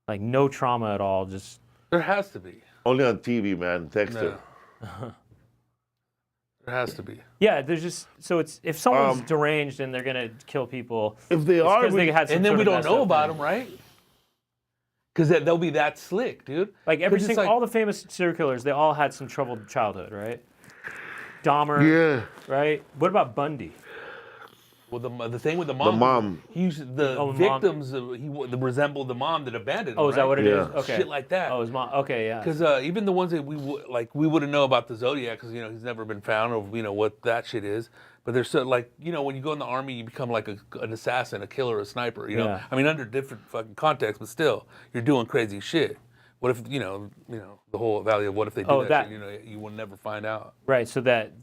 Speaker 2: Like no trauma at all, just
Speaker 3: There has to be.
Speaker 1: Only on TV, man. Dexter.
Speaker 3: No. There has to be.
Speaker 2: yeah. There's just it's if someone's deranged and they're gonna kill people,
Speaker 1: If they
Speaker 2: it's
Speaker 1: are,
Speaker 2: 'cause they had some
Speaker 3: And then
Speaker 2: sort
Speaker 3: we
Speaker 2: of
Speaker 3: don't
Speaker 2: messed
Speaker 3: know
Speaker 2: up
Speaker 3: about
Speaker 2: thing.
Speaker 3: them, right? Because they'll be that slick, dude.
Speaker 2: Like every
Speaker 3: 'Cause it's
Speaker 2: single, all the famous serial killers, they all had some troubled childhood, right? Dahmer,
Speaker 1: yeah,
Speaker 2: right? What about Bundy?
Speaker 3: Well, the thing with the mom.
Speaker 1: mom.
Speaker 3: He used the
Speaker 2: Oh, mom.
Speaker 3: victims. He resembled the mom that abandoned him.
Speaker 2: Oh, is that
Speaker 3: right?
Speaker 2: what it is?
Speaker 1: Yeah.
Speaker 2: Okay.
Speaker 3: Shit like that.
Speaker 2: Oh, his mom. Okay, yeah.
Speaker 3: Because even the ones that we wouldn't know about the Zodiac because he's never been found or what that shit is. But there's so when you go in the army, you become like an assassin, a killer, a sniper. You know,
Speaker 2: Yeah.
Speaker 3: I mean under different fucking contexts, but still, you're doing crazy shit. What if the whole value of what if they do that shit? You will never find out
Speaker 2: Right. So that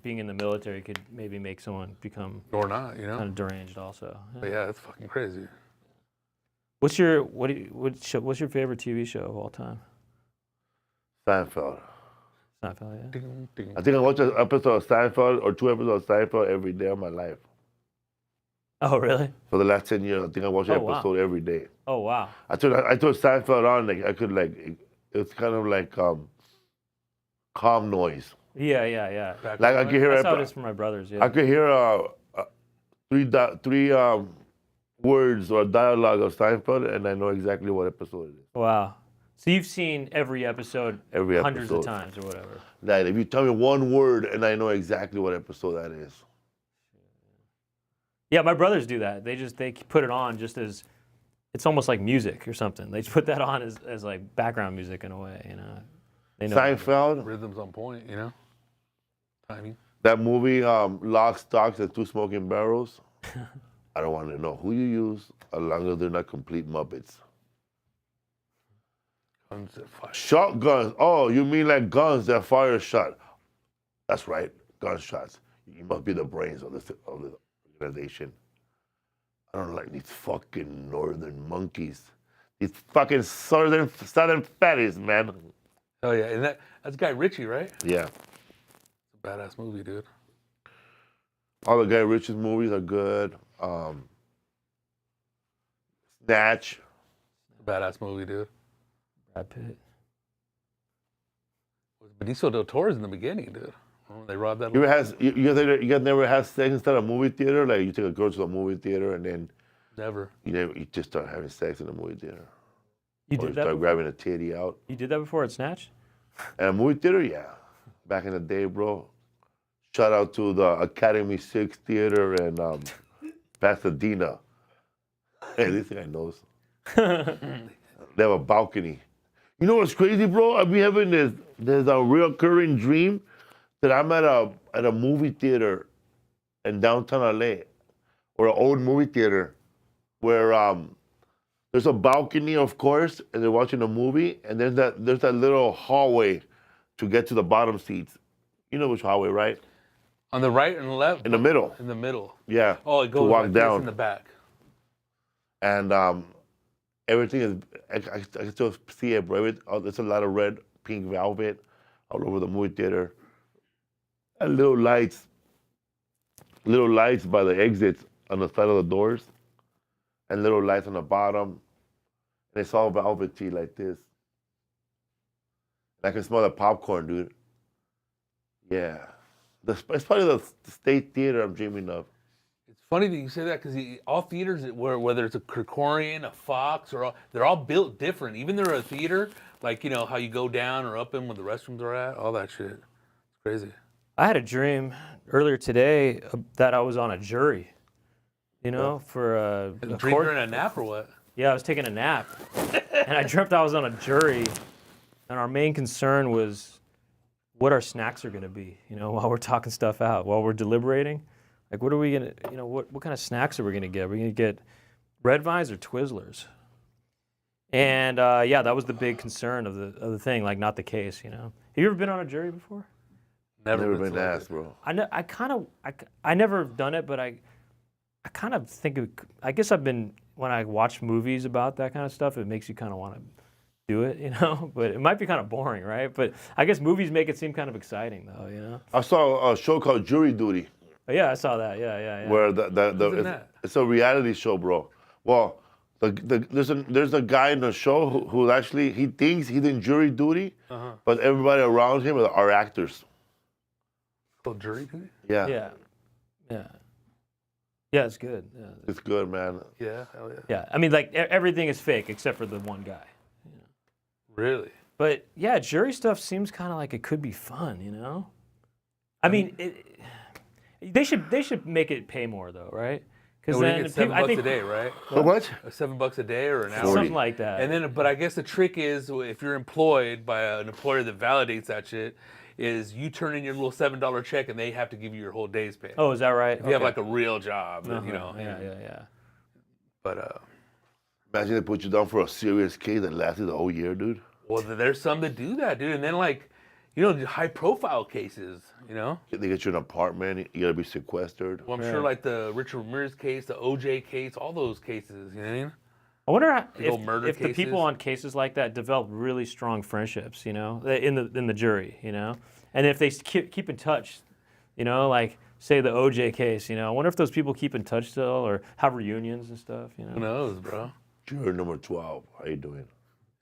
Speaker 2: being in the military could maybe make someone become
Speaker 3: or not.
Speaker 2: kind of deranged, also. Yeah.
Speaker 3: But yeah, it's fucking crazy.
Speaker 2: What's your what's your favorite TV show of all time?
Speaker 1: Seinfeld.
Speaker 2: Seinfeld, yeah.
Speaker 3: Ding, ding.
Speaker 1: I think I watch an episode of Seinfeld or 2 episodes of Seinfeld every day of my life.
Speaker 2: Oh, really?
Speaker 1: For the last 10 years, I think I watch an
Speaker 2: Oh, wow.
Speaker 1: episode every day.
Speaker 2: Oh, wow.
Speaker 1: I turned Seinfeld on, I could it's kind of like calm noise.
Speaker 2: Yeah.
Speaker 1: Like I could hear
Speaker 2: That's how it is for my brothers. Yeah.
Speaker 1: I could hear three words or dialogue of Seinfeld, and I know exactly what episode it is.
Speaker 2: Wow. So you've seen every episode
Speaker 1: Every
Speaker 2: hundreds of
Speaker 1: episode.
Speaker 2: times or whatever.
Speaker 1: Like if you tell me one word, and I know exactly what episode that is.
Speaker 2: Yeah, my brothers do that. They put it on just as it's almost like music or something. They just put that on as like background music in a way, They know.
Speaker 1: Seinfeld,
Speaker 3: Rhythms on point, timing.
Speaker 1: that movie, Lock, Stocks, and Two Smoking Barrels. I don't want to know who you use, as long as they're not complete Muppets.
Speaker 3: Guns that fire.
Speaker 1: Shotguns. Oh, you mean like guns that fire a shot? That's right, gunshots. You must be the brains of the organization. I don't like these fucking northern monkeys. These fucking southern fatties, man.
Speaker 3: Oh yeah, and that's Guy Ritchie, right?
Speaker 1: Yeah.
Speaker 3: Badass movie, dude.
Speaker 1: All the Guy Ritchie's movies are good. Snatch.
Speaker 3: Badass movie, dude.
Speaker 2: Brad Pitt.
Speaker 3: Benicio del Toro's in the beginning, dude. Oh, they robbed that.
Speaker 1: You guys never had sex inside a movie theater? Like you take a girl to a movie theater and then
Speaker 3: Never.
Speaker 1: you just start having sex in the movie theater.
Speaker 2: You
Speaker 1: Or
Speaker 2: did that
Speaker 1: start
Speaker 2: before?
Speaker 1: grabbing a titty out.
Speaker 2: You did that before at Snatch?
Speaker 1: And a movie theater, yeah. Back in the day, bro. Shout out to the Academy 6 Theater and Pasadena. Hey, this guy knows. They have a balcony. You know what's crazy, bro? I've been having there's a reoccurring dream that I'm at a movie theater in downtown LA, or an old movie theater, where there's a balcony, of course, and they're watching a movie, and there's that little hallway to get to the bottom seats. You know which hallway, right?
Speaker 3: On the right and the left?
Speaker 1: In the middle.
Speaker 3: In the middle.
Speaker 1: Yeah.
Speaker 3: Oh, it goes
Speaker 1: to walk
Speaker 3: like this
Speaker 1: down
Speaker 3: in the back.
Speaker 1: And everything is, I can still see it, bro. There's a lot of red, pink velvet all over the movie theater. And little lights by the exits on the side of the doors, and little lights on the bottom. And it's all velvety like this. I can smell the popcorn, dude. Yeah. It's probably the State Theater I'm dreaming of.
Speaker 3: It's funny that you say that because all theaters, whether it's a Krikorian, a Fox, they're all built different. Even they're a theater, like, you know, how you go down or up in where the restrooms are at, all that shit. It's crazy.
Speaker 2: I had a dream earlier today that I was on a jury, you know, for a
Speaker 3: Dream
Speaker 2: court.
Speaker 3: during a nap or what?
Speaker 2: Yeah, I was taking a nap, and I dreamt I was on a jury, and our main concern was what our snacks are going to be, you know, while we're talking stuff out, while we're deliberating. Like, what are we going to, you know, what kind of snacks are we going to get? Are we going to get Red Vines or Twizzlers? And, yeah, that was the big concern of the thing, like, not the case, you know. Have you ever been on a jury before?
Speaker 1: Never been asked, bro.
Speaker 2: I never done it, but I kind of think, I guess I've been, when I watch movies about that kind of stuff, it makes you kind of want to do it, you know? But it might be kind of boring, right? But I guess movies make it seem kind of exciting, though, you know?
Speaker 1: I saw a show called Jury Duty.
Speaker 2: Oh, yeah, I saw that. Yeah.
Speaker 1: Where it's a reality show, bro. Well, there's a guy in the show who actually, he thinks he's in jury duty, but everybody around him are actors.
Speaker 3: Called Jury Duty?
Speaker 1: Yeah.
Speaker 2: Yeah, it's good. Yeah.
Speaker 1: It's good, man.
Speaker 3: Yeah, hell yeah.
Speaker 2: Yeah, I mean, like, everything is fake except for the one guy.
Speaker 3: Really?
Speaker 2: But, yeah, jury stuff seems kind of like it could be fun, you know? I mean, they should make it pay more, though, right?
Speaker 3: Because then get $7 a day, right?
Speaker 1: How much?
Speaker 3: $7 a day or an hour?
Speaker 2: Something like that.
Speaker 3: And then, but I guess the trick is, if you're employed by an employer that validates that shit, is you turn in your little $7 check and they have to give you your whole day's pay.
Speaker 2: Oh, is that right?
Speaker 3: If you have like a real job, you know.
Speaker 2: Yeah.
Speaker 3: But
Speaker 1: Imagine they put you down for a serious case that lasted a whole year, dude.
Speaker 3: well, there's some that do that, dude. And then like, you know, high profile cases, you know.
Speaker 1: They get you an apartment, you gotta be sequestered.
Speaker 3: Well, I'm sure like the Richard Ramirez case, the OJ case, all those cases, you know what I mean?
Speaker 2: I wonder
Speaker 3: if
Speaker 2: the people on cases like that develop really strong friendships, you know, in the jury, you know, and if they keep in touch, you know, like say the OJ case, you know, I wonder if those people keep in touch still or have reunions and stuff, you know.
Speaker 3: Who knows, bro?
Speaker 1: Juror number 12, how you doing?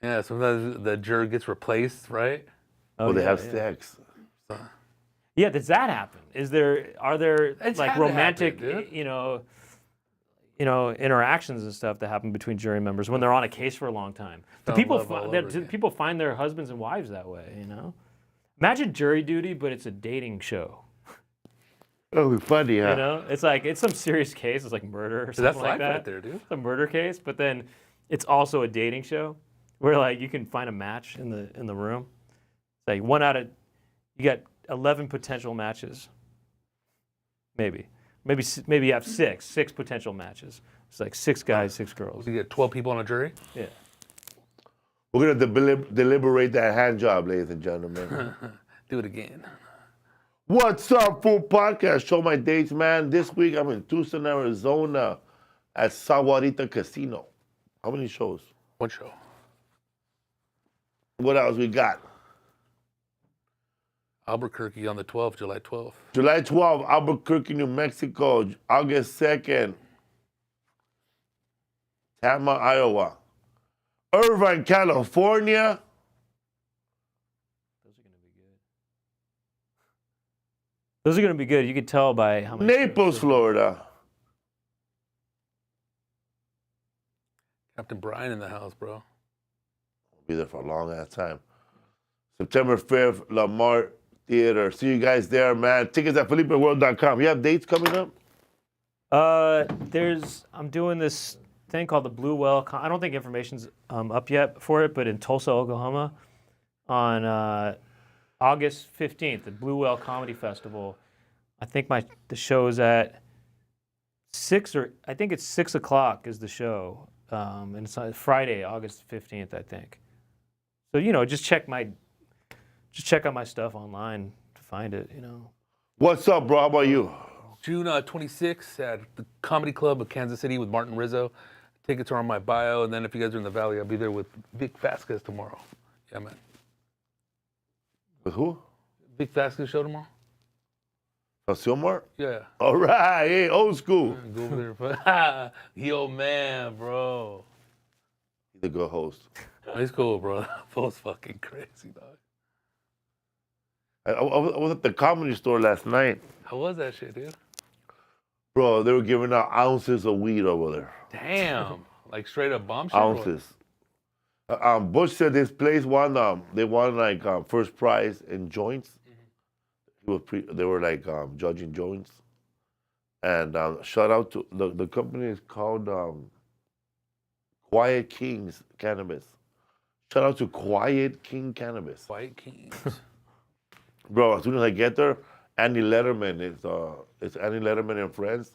Speaker 3: Yeah, sometimes the juror gets replaced, right?
Speaker 1: Oh, they have sex.
Speaker 2: Yeah, does that happen? Are there
Speaker 3: It's
Speaker 2: like
Speaker 3: had to
Speaker 2: romantic,
Speaker 3: happen, dude.
Speaker 2: you know, interactions and stuff that happen between jury members when they're on a case for a long time? Do people find their husbands and wives that way, you know? Imagine Jury Duty, but it's a dating show.
Speaker 1: Oh, it'd be funny, huh?
Speaker 2: You know, it's some serious case. It's like murder or something
Speaker 3: That's
Speaker 2: like
Speaker 3: life
Speaker 2: that.
Speaker 3: right there, dude.
Speaker 2: It's a murder case, but then it's also a dating show where like you can find a match in the room. It's like you got 11 potential matches. Maybe you have six potential matches. It's like 6 guys, 6 girls.
Speaker 3: You get 12 people on a jury?
Speaker 2: Yeah.
Speaker 1: We're gonna deliberate that hand job, ladies and gentlemen.
Speaker 3: Do it again.
Speaker 1: What's up, Full Podcast? Show my dates, man. This week I'm in Tucson, Arizona at Saguarita Casino. How many shows?
Speaker 3: What show?
Speaker 1: What else we got?
Speaker 3: Albuquerque on the 12th, July 12th.
Speaker 1: July 12th, Albuquerque, New Mexico. August 2nd, Tama, Iowa. Irvine, California.
Speaker 2: Those are going to be good. You could tell by how many.
Speaker 1: Naples, Florida.
Speaker 3: Captain Brian in the house, bro.
Speaker 1: I'll be there for a long ass time. September 5th, Lamar Theater. See you guys there, man. Tickets at felipeworld.com. You have dates coming up?
Speaker 2: I'm doing this thing called the Blue Well. I don't think information's up yet for it, but in Tulsa, Oklahoma, on August 15th, the Blue Well Comedy Festival. I think the show's at 6 o'clock is the show, and it's on Friday, August 15th, I think. So just check out my stuff online to find it.
Speaker 1: What's up, bro? How about you?
Speaker 3: June 26th at the Comedy Club of Kansas City with Martin Rizzo. Tickets are on my bio, and then if you guys are in the Valley, I'll be there with Vic Vasquez tomorrow. Yeah, man.
Speaker 1: With who?
Speaker 3: Vic Vasquez show tomorrow?
Speaker 1: Silmar?
Speaker 3: Yeah.
Speaker 1: All right. Hey, old school.
Speaker 3: Go over there. Yo, man, bro.
Speaker 1: He's a good host.
Speaker 3: He's cool, bro. That fool's fucking crazy, dog.
Speaker 1: I was at the Comedy Store last night.
Speaker 3: How was that shit, dude?
Speaker 1: Bro, they were giving out ounces of weed over there.
Speaker 3: Damn. Like straight up bomb shit?
Speaker 1: Ounces. Bush said this place won, they won like first prize in joints. They were like judging joints. And shout out to, the company is called Quiet Kings Cannabis. Shout out to Quiet King Cannabis.
Speaker 3: Quiet Kings.
Speaker 1: Bro, as soon as I get there, Andy Letterman, it's Andy Letterman and friends.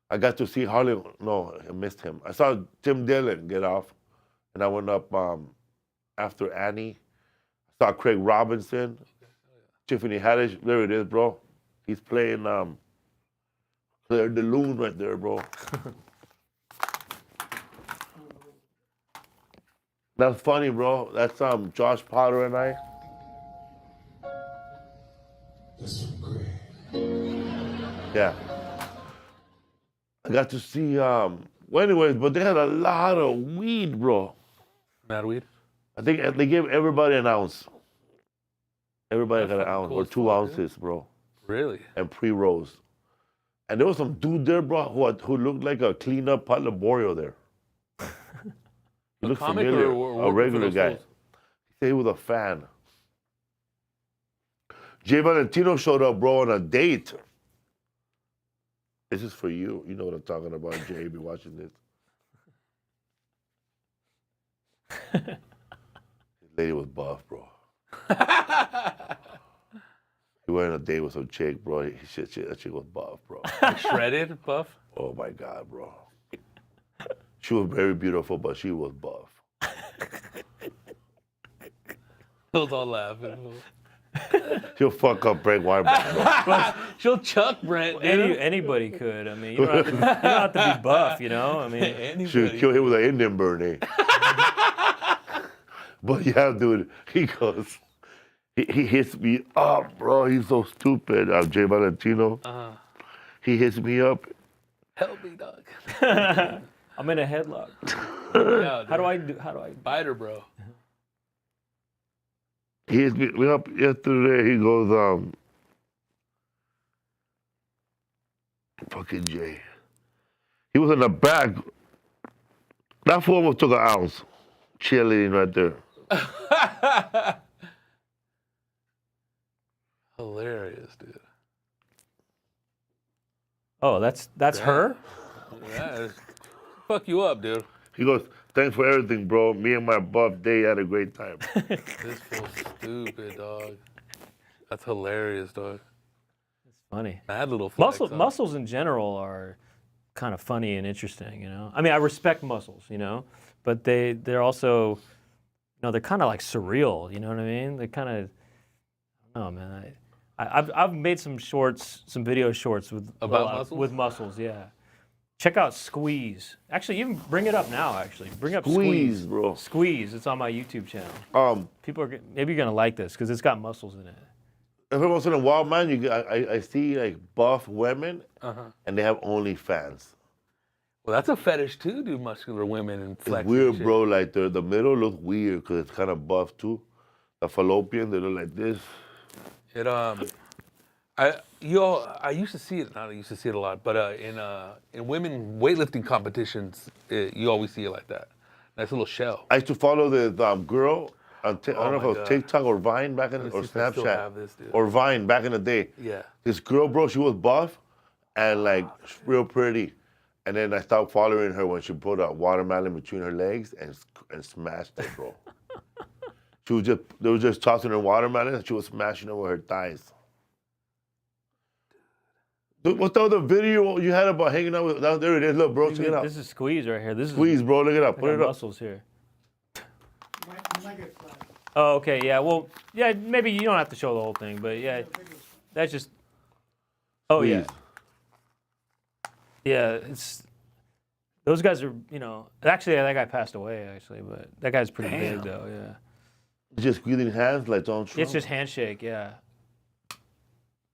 Speaker 1: I got to see Harley, no, I missed him. I saw Tim Dillon get off, and I went up after Annie. I saw Craig Robinson, Tiffany Haddish, there it is, bro. He's playing Claire de Lune right there, bro. That's funny, bro. That's Josh Potter and I.
Speaker 4: That's some great.
Speaker 1: Yeah. I got to see, well, anyways, but they had a lot of weed, bro.
Speaker 3: Mad weed?
Speaker 1: I think they gave everybody an ounce. Everybody got an ounce
Speaker 3: cool
Speaker 1: or
Speaker 3: as
Speaker 1: 2
Speaker 3: fuck,
Speaker 1: ounces, bro.
Speaker 3: Really?
Speaker 1: And pre-rolls. And there was some dude there, bro, who looked like a clean-up Pat Laborio there. He looked
Speaker 3: comic
Speaker 1: familiar,
Speaker 3: or
Speaker 1: a regular guy.
Speaker 3: fools?
Speaker 1: He said he was a fan. Jay Valentino showed up, bro, on a date. This is for you. You know what I'm talking about, Jay. Be watching this. This lady was buff, bro. He went on a date with some chick, bro. That chick was buff, bro.
Speaker 3: Like shredded, buff?
Speaker 1: Oh my God, bro. She was very beautiful, but she was buff.
Speaker 3: Those all laughing.
Speaker 1: She'll fuck up Brent Weinbach, bro.
Speaker 3: She'll chuck Brent, dude.
Speaker 2: Anybody could. I mean, you don't have to be buff, I mean,
Speaker 1: She'll kill him with an Indian burn, eh? But yeah, dude, he goes, he hits me up, bro. He's so stupid. Jay Valentino. He hits me up.
Speaker 3: Help me, dog.
Speaker 2: I'm in a headlock.
Speaker 3: Yeah,
Speaker 2: How do I
Speaker 3: Bite her, bro.
Speaker 1: He hits me up yesterday. He goes, fucking Jay. He was in the back. That fool almost took an ounce. Cheerleading right there.
Speaker 3: Hilarious, dude.
Speaker 2: Oh, that's her?
Speaker 3: Yeah, fuck you up, dude.
Speaker 1: He goes, thanks for everything, bro. Me and my buff day had a great time.
Speaker 3: This fool's stupid, dog. That's hilarious, dog.
Speaker 2: It's funny.
Speaker 3: Mad little flex,
Speaker 2: Muscles in general are kind of funny and interesting, I mean, I respect muscles, but they're also, they're kind of like surreal, you know what I mean? They kind of, I don't know, man. I've made some video shorts with
Speaker 3: About muscles?
Speaker 2: With muscles, yeah. Check out Squeeze. Actually, even bring it up now. Actually, bring up
Speaker 1: Squeeze, bro.
Speaker 2: Squeeze. It's on my YouTube channel. People are maybe you're gonna like this because it's got muscles in it.
Speaker 1: Every once in a while, man, I see like buff women, and they have OnlyFans.
Speaker 3: Well, that's a fetish too, dude. Muscular women and
Speaker 1: It's
Speaker 3: flexing.
Speaker 1: weird,
Speaker 3: shit.
Speaker 1: bro. Like the middle looks weird because it's kind of buff too. The fallopian, they look like this.
Speaker 3: It I used to see it. Not I used to see it a lot, but in women weightlifting competitions, you always see it like that. Nice little shell.
Speaker 1: I used to follow the girl on I don't know if
Speaker 3: my
Speaker 1: it was
Speaker 3: God.
Speaker 1: TikTok or Vine back in
Speaker 3: Let
Speaker 1: or
Speaker 3: me see if I still have
Speaker 1: Snapchat
Speaker 3: this, dude.
Speaker 1: or Vine back in the day.
Speaker 3: Yeah.
Speaker 1: This girl, bro, she was buff and like real pretty. And then I stopped following her when she put a watermelon between her legs and smashed it, bro. They were just tossing her watermelon and she was smashing it with her thighs. Dude, what's the other video you had about hanging out with? There it is. Look, bro, check it out.
Speaker 2: This is Squeeze right here. This
Speaker 1: Squeeze, bro. Look it up.
Speaker 2: I
Speaker 1: Put
Speaker 2: got
Speaker 1: it up.
Speaker 2: muscles here. Oh, okay, yeah. Well, yeah. Maybe you don't have to show the whole thing, but yeah, that's just. Oh yeah.
Speaker 1: Squeeze.
Speaker 2: Yeah, it's those guys are, actually that guy passed away actually, but that guy's pretty big though, yeah.
Speaker 1: Just squeezing hands like Donald Trump.
Speaker 2: It's just handshake, yeah.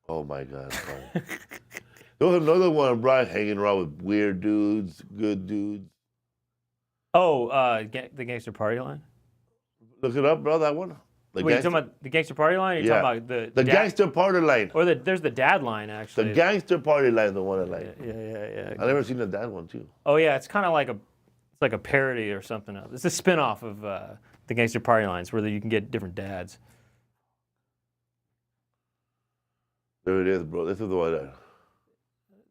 Speaker 1: Oh my God. There was another one, Brian, hanging around with weird dudes, good dudes.
Speaker 2: Oh, the Gangster Party Line?
Speaker 1: Look it up, bro, that one.
Speaker 2: Wait, you're talking about the Gangster Party Line? Or you're talking about
Speaker 1: the Gangster Party Line.
Speaker 2: Or there's the Dad Line actually.
Speaker 1: The Gangster Party Line is the one I like.
Speaker 2: Yeah.
Speaker 1: I never seen the Dad one too.
Speaker 2: Oh yeah, it's kind of like a parody or something else. It's a spin-off of the Gangster Party Lines where you can get different dads.
Speaker 1: There it is, bro. This is the one that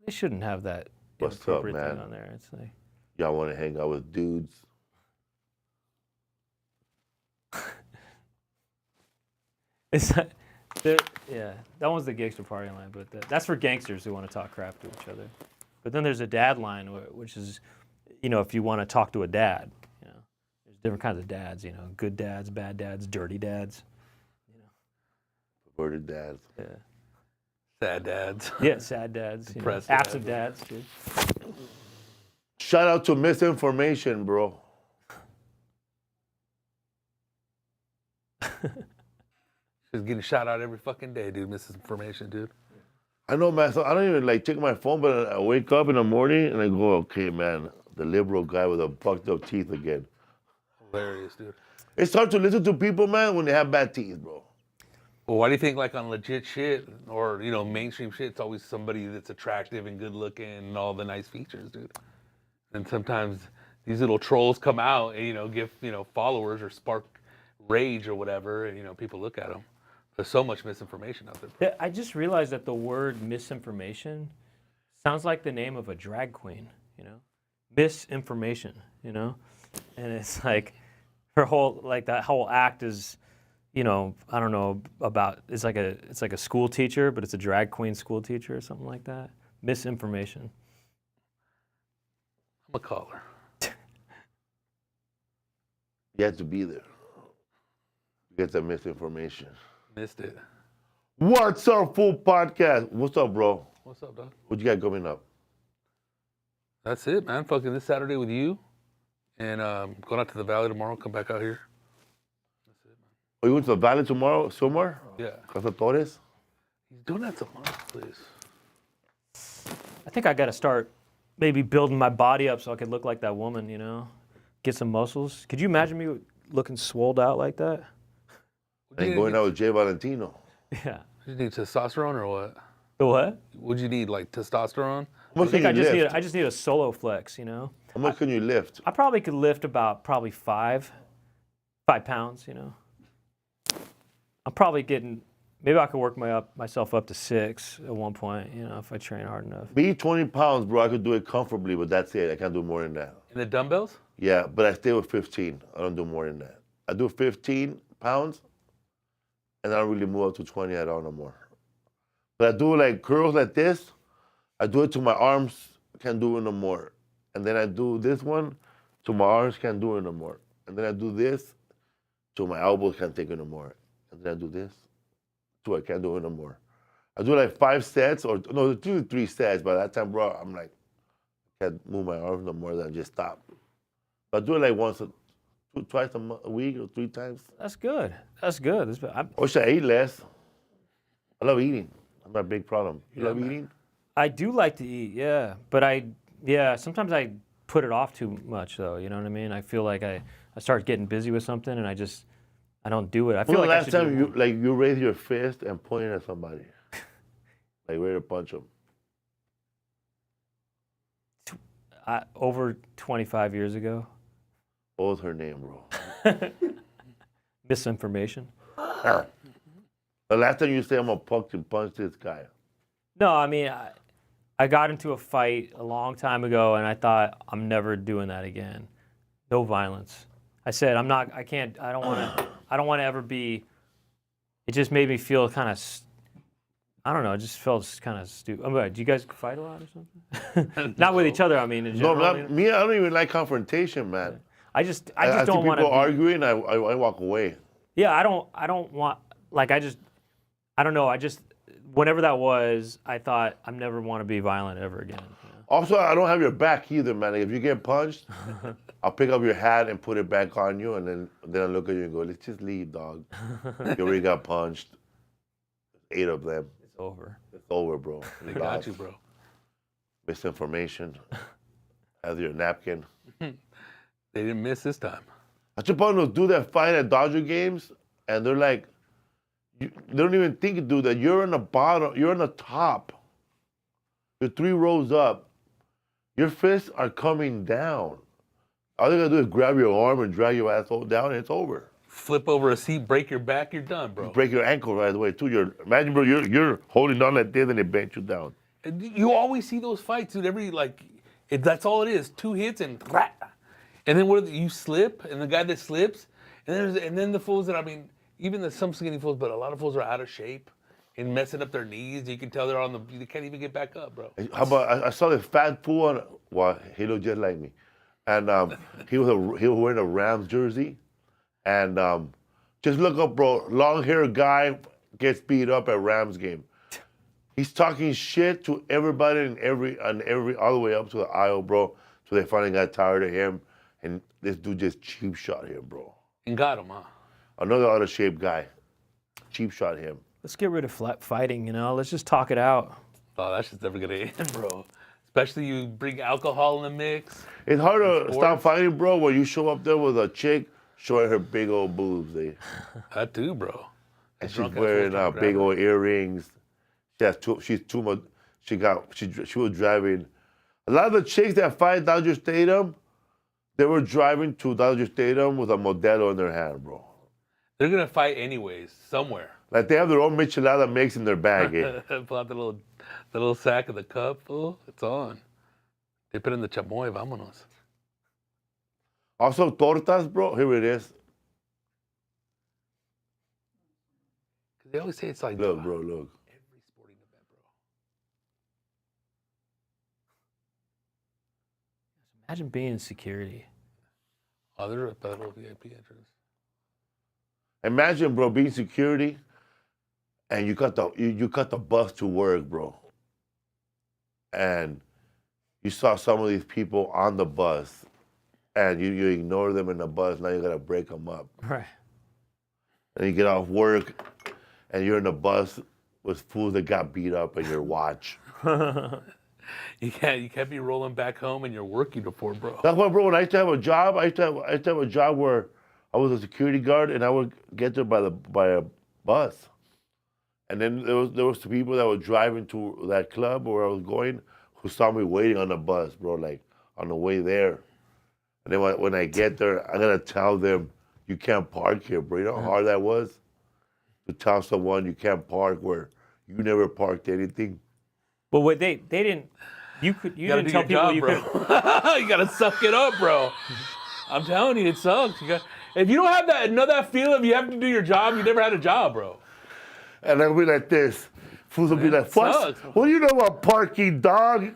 Speaker 2: They shouldn't have that
Speaker 1: What's up,
Speaker 2: inappropriate
Speaker 1: man?
Speaker 2: thing on there. It's like
Speaker 1: y'all want to hang out with dudes.
Speaker 2: yeah, that one's the Gangster Party Line, but that's for gangsters who want to talk crap to each other. But then there's a Dad Line, which is, if you want to talk to a dad, there's different kinds of dads, good dads, bad dads, dirty dads.
Speaker 1: Perverted dads.
Speaker 2: Yeah.
Speaker 3: Sad dads.
Speaker 2: Yeah, sad dads.
Speaker 3: Depressed
Speaker 2: Absent dads, too.
Speaker 1: Shout out to Misinformation, bro.
Speaker 3: She's getting shot out every fucking day, dude. Misinformation, dude.
Speaker 1: I know, man. So I don't even check my phone, but I wake up in the morning and I go, okay, man, the liberal guy with the fucked up teeth again.
Speaker 3: Hilarious, dude.
Speaker 1: It's hard to listen to people, man, when they have bad teeth, bro.
Speaker 3: Well, why do you think on legit shit or, mainstream shit, it's always somebody that's attractive and good looking and all the nice features, dude? And sometimes these little trolls come out and, give, followers or spark rage or whatever, and, people look at them. There's so much misinformation out there.
Speaker 2: Yeah, I just realized that the word misinformation sounds like the name of a drag queen, Misinformation, And it's like her whole, that whole act is, I don't know about, it's like a school teacher, but it's a drag queen school teacher or something like that. Misinformation.
Speaker 3: I'm a caller.
Speaker 1: You have to be there. You get the misinformation.
Speaker 3: Missed it.
Speaker 1: What's up, full podcast? What's up, bro?
Speaker 3: What's up, dog?
Speaker 1: What you got coming up?
Speaker 3: That's it, man. Fucking this Saturday with you. And going out to the Valley tomorrow. Come back out here. That's it, man.
Speaker 1: Are you going to the Valley tomorrow, somewhere?
Speaker 3: Yeah.
Speaker 1: Casa Torres?
Speaker 3: He's doing that tomorrow, please.
Speaker 2: I think I got to start maybe building my body up so I could look like that woman, Get some muscles. Could you imagine me looking swolled out like that?
Speaker 1: And going out with Jay Valentino.
Speaker 2: Yeah.
Speaker 3: You need testosterone or what?
Speaker 2: The what?
Speaker 3: Would you need testosterone?
Speaker 1: How much can you lift?
Speaker 2: I just need a solo flex,
Speaker 1: How much can you lift?
Speaker 2: I probably could lift about 5 pounds, I'm probably maybe I could work myself up to 6 at one point, if I train hard enough.
Speaker 1: Me, 20 pounds, bro. I could do it comfortably, but that's it. I can't do more than that.
Speaker 3: And the dumbbells?
Speaker 1: Yeah, but I stay with 15. I don't do more than that. I do 15 pounds, and I don't really move up to 20 at all no more. But I do curls like this. I do it to my arms, can't do it no more. And then I do this one to my arms, can't do it no more. And then I do this to my elbows, can't take it no more. And then I do this to I can't do it no more. I do 5 sets, or no, 2 to 3 sets. By that time, bro, I'm can't move my arms no more, then I just stop. I do it like twice a week or 3 times.
Speaker 2: That's good. That's good.
Speaker 1: I wish I ate less. I love eating. That's my big problem. You love eating?
Speaker 2: I do like to eat, yeah. But sometimes I put it off too much, though. You know what I mean? I feel like I start getting busy with something, and I don't do it. I feel
Speaker 1: When
Speaker 2: like
Speaker 1: the last time you raised your fist and pointed at somebody, like ready to punch them?
Speaker 2: Over 25 years ago.
Speaker 1: What was her name, bro?
Speaker 2: Misinformation.
Speaker 1: The last time you say I'm gonna punch this guy.
Speaker 2: No, I mean, I got into a fight a long time ago, and I thought I'm never doing that again. No violence. I said I don't want to ever be. It just made me feel kind of. I don't know. It just felt kind of stupid. Do you guys fight a lot or something? Not with each other. I mean, in general.
Speaker 1: No, not me. I don't even like confrontation, man.
Speaker 2: I just
Speaker 1: I
Speaker 2: don't
Speaker 1: see
Speaker 2: want to.
Speaker 1: People arguing. I walk away.
Speaker 2: Yeah, I don't want. Like I don't know. Whenever that was, I thought I'm never want to be violent ever again. You know?
Speaker 1: Also, I don't have your back either, man. Like, if you get punched, I'll pick up your hat and put it back on you, and then I look at you and go, "Let's just leave, dog. You already got punched. 8 of them.
Speaker 2: It's over.
Speaker 1: It's over, bro.
Speaker 3: They got you, bro.
Speaker 1: Misinformation. Have your napkin.
Speaker 3: They didn't miss this time.
Speaker 1: I suppose they'll do that fight at Dodger games, and they're like, they don't even think to do that. You're on the bottom. You're on the top. You're 3 rows up. Your fists are coming down. All they gotta do is grab your arm and drag your asshole down, and it's over.
Speaker 3: Flip over a seat, break your back, you're done, bro.
Speaker 1: You break your ankle right away too. Imagine, bro, you're holding on like this, and they bent you down.
Speaker 3: And you always see those fights, dude. That's all it is. 2 hits and then you slip, and the guy that slips, and then the fools that even some skinny fools, but a lot of fools are out of shape and messing up their knees. You can tell they can't even get back up, bro.
Speaker 1: How about I saw this fat fool he looked just like me, and he was wearing a Rams jersey, and just look up, bro. Long haired guy gets beat up at Rams game. He's talking shit to everybody and all the way up to the aisle, bro. So they finally got tired of him, and this dude just cheap shot him, bro.
Speaker 3: And got him, huh?
Speaker 1: Another out of shape guy, cheap shot him.
Speaker 2: Let's get rid of fighting. Let's just talk it out.
Speaker 3: Oh, that's just never gonna end, bro. Especially you bring alcohol in the mix.
Speaker 1: It's hard to stop fighting, bro, when you show up there with a chick showing her big old boobs.
Speaker 3: That too, bro.
Speaker 1: And she's wearing big old earrings. She's too much. She was driving. A lot of the chicks that fight Dodger Stadium, they were driving to Dodger Stadium with a Modelo in their hand, bro.
Speaker 3: They're gonna fight anyways, somewhere.
Speaker 1: Like they have their own michelada mix in their bag.
Speaker 3: Pull out the little sack of the cup. Oh, it's on. Dip it in the chamoy, vámonos.
Speaker 1: Also, tortas, bro. Here it is.
Speaker 3: They always say it's like
Speaker 1: Look, bro, look.
Speaker 3: every sporting event, bro.
Speaker 2: Imagine being in security.
Speaker 3: Oh, they're at the little VIP entrance.
Speaker 1: Imagine, bro, being security, and you got the bus to work, bro, and you saw some of these people on the bus, and you ignore them in the bus. Now you gotta break them up.
Speaker 2: Right.
Speaker 1: And you get off work, and you're in the bus with fools that got beat up in your watch.
Speaker 3: You can't be rolling back home in your work uniform, bro.
Speaker 1: That's why, bro. When I used to have a job, I used to have a job where I was a security guard, and I would get there by a bus. And then there was the people that were driving to that club where I was going, who saw me waiting on the bus, bro, like on the way there. And then when I get there, I gotta tell them, you can't park here, bro. You know how hard that was to tell someone you can't park where you never parked anything.
Speaker 2: But what they didn't. You didn't tell people
Speaker 3: job,
Speaker 2: you
Speaker 3: bro.
Speaker 2: could.
Speaker 3: You gotta suck it up, bro. I'm telling you, it sucks. If you don't have that feeling of you have to do your job, you never had a job, bro.
Speaker 1: And I'll be like this. Fools will be like, what do you know about parking, dog?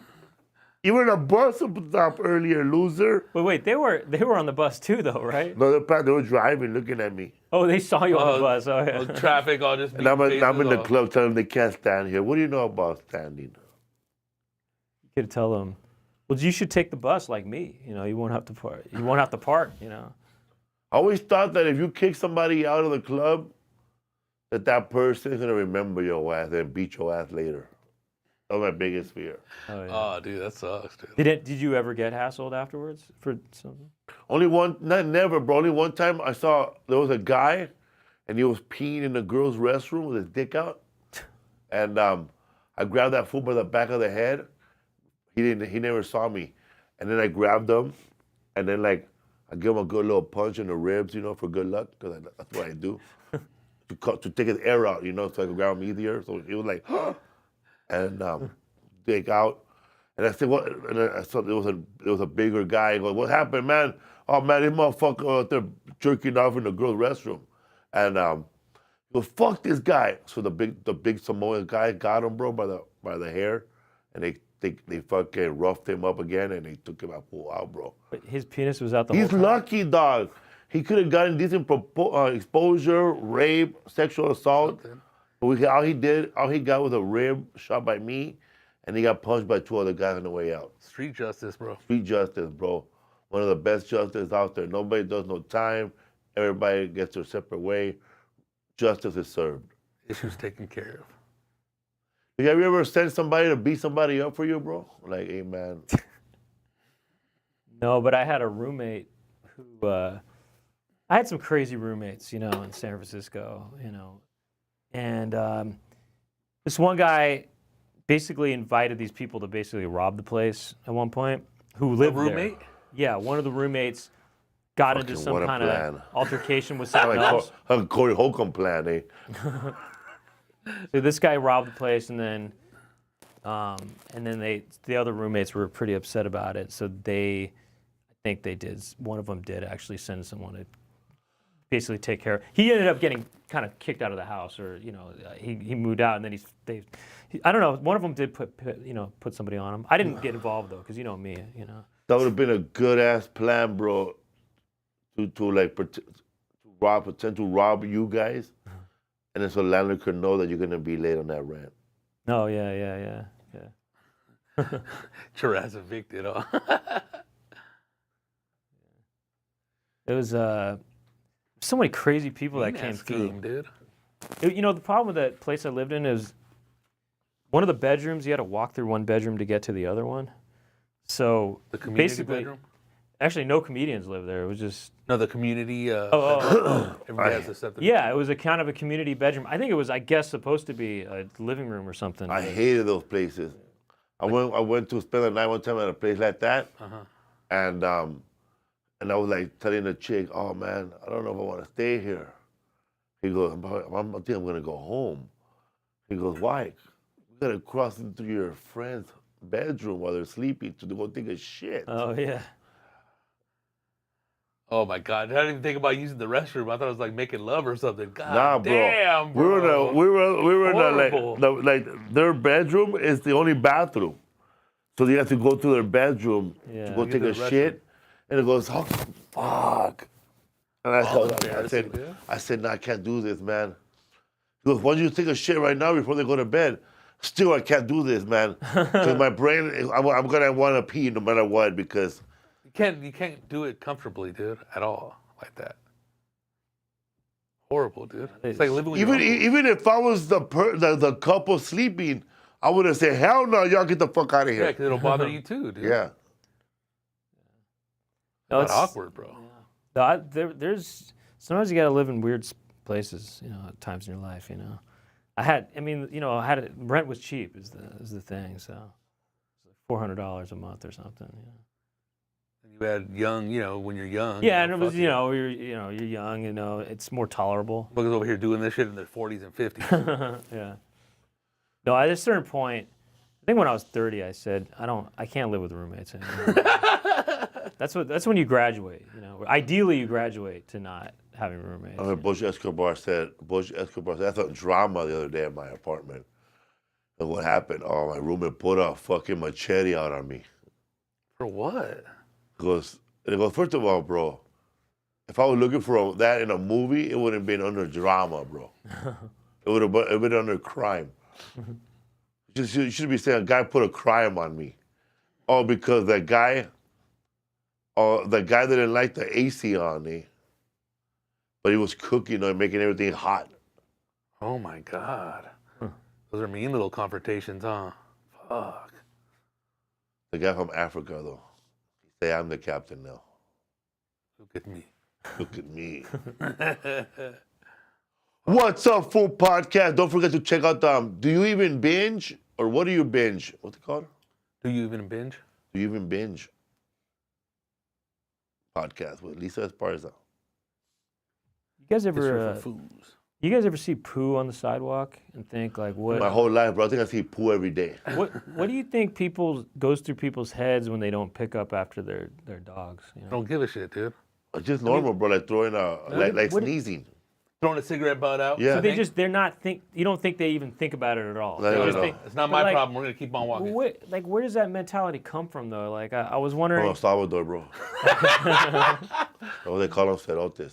Speaker 1: You were in a bus stop earlier, loser.
Speaker 2: Wait, they were on the bus too, though, right?
Speaker 1: No, they were driving, looking at me.
Speaker 2: Oh, they saw you on the bus. Oh, yeah.
Speaker 3: Traffic, all just.
Speaker 1: And I'm in the club telling them they can't stand here. What do you know about standing?
Speaker 2: You could tell them, Well, you should take the bus like me. You know, you won't have to park. You won't have to park. You know.
Speaker 1: I always thought that if you kick somebody out of the club, that person is gonna remember your ass and beat your ass later. That was my biggest fear.
Speaker 2: Oh, yeah.
Speaker 3: Oh, dude, that sucks, dude.
Speaker 2: Did you ever get hassled afterwards for something?
Speaker 1: Only one, not never, bro. Only one time I saw there was a guy, and he was peeing in the girls' restroom with his dick out, and I grabbed that fool by the back of the head. He never saw me, and then I grabbed him, and then like I give him a good little punch in the ribs, you know, for good luck, because that's what I do, to take his air out, you know, so I can grab him easier. So he was like, and dig out. And I said, what? And I saw there was a bigger guy. He goes, what happened, man? Oh man, this motherfucker out there jerking off in the girls' restroom. And he goes, fuck this guy. So the big Samoan guy got him, bro, by the hair, and they fucking roughed him up again, and they took him out, bro.
Speaker 2: But his penis was out the
Speaker 1: He's
Speaker 2: whole time?
Speaker 1: lucky, dog. He could have gotten decent exposure, rape, sexual assault. But all he got was a rib shot by me, and he got punched by 2 other guys on the way out.
Speaker 3: Street justice, bro.
Speaker 1: Street justice, bro. One of the best justice out there. Nobody does no time. Everybody gets their separate way. Justice is served.
Speaker 3: Issues taken care of.
Speaker 1: Have you ever sent somebody to beat somebody up for you, bro? Like, hey, man.
Speaker 2: No, but I had a roommate who, I had some crazy roommates, you know, in San Francisco, you know. And this one guy basically invited these people to basically rob the place at one point who lived
Speaker 3: roommate?
Speaker 2: there. Yeah, one of the roommates got into some
Speaker 1: what a
Speaker 2: kind of
Speaker 1: plan.
Speaker 2: altercation with someone else.
Speaker 1: Like a Corey Holcomb plan, eh?
Speaker 2: So this guy robbed the place, and then the other roommates were pretty upset about it. So I think they did. One of them did actually send someone to basically take care of. He ended up getting kind of kicked out of the house, or you know, he moved out, and then I don't know. One of them did put somebody on him. I didn't get involved though, because you know me, you know.
Speaker 1: That would have been a good ass plan, bro. To pretend to rob you guys, and then so landlord could know that you're gonna be late on that rent.
Speaker 2: Oh yeah.
Speaker 3: Get your ass evicted, huh?
Speaker 2: It was so many crazy people that came
Speaker 3: scheme,
Speaker 2: through.
Speaker 3: dude.
Speaker 2: You know, the problem with that place I lived in is one of the bedrooms, you had to walk through one bedroom to get to the other one. So
Speaker 3: The community
Speaker 2: basically,
Speaker 3: bedroom?
Speaker 2: actually, no comedians lived there. It was just
Speaker 3: No, the community. Everybody has a separate.
Speaker 2: yeah, it was a kind of a community bedroom. I think it was, I guess, supposed to be a living room or something.
Speaker 1: I hated those places. I went to spend the night one time at a place like that, and I was like telling the chick, "Oh man, I don't know if I want to stay here." He goes, I think I'm gonna go home." He goes, "Why?" "We gotta cross into your friend's bedroom while they're sleeping to go take a shit."
Speaker 2: Oh yeah.
Speaker 3: Oh my God! I didn't even think about using the restroom. I thought it was like making love or something. God
Speaker 1: Nah, bro.
Speaker 3: damn, bro.
Speaker 1: We were in
Speaker 3: Horrible.
Speaker 1: like their bedroom is the only bathroom, so they have to go to their bedroom
Speaker 2: Yeah.
Speaker 1: to go
Speaker 3: Get
Speaker 1: take
Speaker 3: the
Speaker 1: a
Speaker 3: restroom.
Speaker 1: shit, and it goes, "Oh fuck!" And
Speaker 3: embarrassing, dude.
Speaker 1: I said, "No, I can't do this, man." He goes, "Why don't you take a shit right now before they go to bed?" Still, I can't do this, man, because my brain, I'm gonna want to pee no matter what, because.
Speaker 3: You can't do it comfortably, dude, at all like that. Horrible, dude. It's like living with your uncle.
Speaker 1: Even if I was the couple sleeping, I would have said, "Hell no, y'all get the fuck out of
Speaker 3: Yeah,
Speaker 1: here."
Speaker 3: because it'll bother you too, dude.
Speaker 1: Yeah.
Speaker 2: No,
Speaker 3: It's awkward, bro.
Speaker 2: There's sometimes you gotta live in weird places, you know, at times in your life, you know. Rent was cheap is the thing, so $400 a month or something. You know.
Speaker 3: You had young, you know, when you're young.
Speaker 2: Yeah, and it was,
Speaker 3: fuck
Speaker 2: you're young, you know, it's more tolerable.
Speaker 3: Motherfuckers over here doing this shit in their 40s and 50s.
Speaker 2: Yeah. No, at a certain point, I think when I was 30, I said, I can't live with roommates anymore. That's when you graduate, you know. Ideally, you graduate to not having roommates.
Speaker 1: I heard Bush Escobar said, I thought drama the other day in my apartment. And what happened? Oh, my roommate put a fucking machete out on me.
Speaker 3: For what?
Speaker 1: He goes, first of all, bro, if I was looking for that in a movie, it wouldn't have been under drama, bro. It would have been under crime. You should be saying, a guy put a crime on me. Oh, because the guy didn't like the AC on me, but he was cooking or making everything hot.
Speaker 3: Oh my God. Those are mean little confrontations, huh? Fuck.
Speaker 1: The guy from Africa, though. He say, I'm the captain now.
Speaker 3: Look at me.
Speaker 1: Look at me. What's up, full podcast? Don't forget to check out Do You Even Binge? Or what do you binge? What's it called?
Speaker 3: Do you even binge?
Speaker 1: Do You Even Binge? Podcast with Lisa Esparza.
Speaker 2: You guys
Speaker 3: History
Speaker 2: ever
Speaker 3: for fools.
Speaker 2: you guys ever see poo on the sidewalk and think like what
Speaker 1: My whole life, bro. I think I see poo every day.
Speaker 2: what do you think goes through people's heads when they don't pick up after their dogs? You know?
Speaker 3: Don't give a shit, dude.
Speaker 1: It's just normal, bro. Like throwing like sneezing.
Speaker 3: Throwing a cigarette butt out.
Speaker 1: Yeah.
Speaker 2: So they're not you don't think they even think about it at all.
Speaker 1: No,
Speaker 2: They
Speaker 1: no,
Speaker 2: just
Speaker 1: no.
Speaker 2: think-
Speaker 3: It's not
Speaker 2: but
Speaker 3: my
Speaker 2: like,
Speaker 3: problem. We're going to keep on walking.
Speaker 2: Where does that mentality come from though? Like I was wondering.
Speaker 1: Oh, Salvador, bro. Oh, they call them cerotes.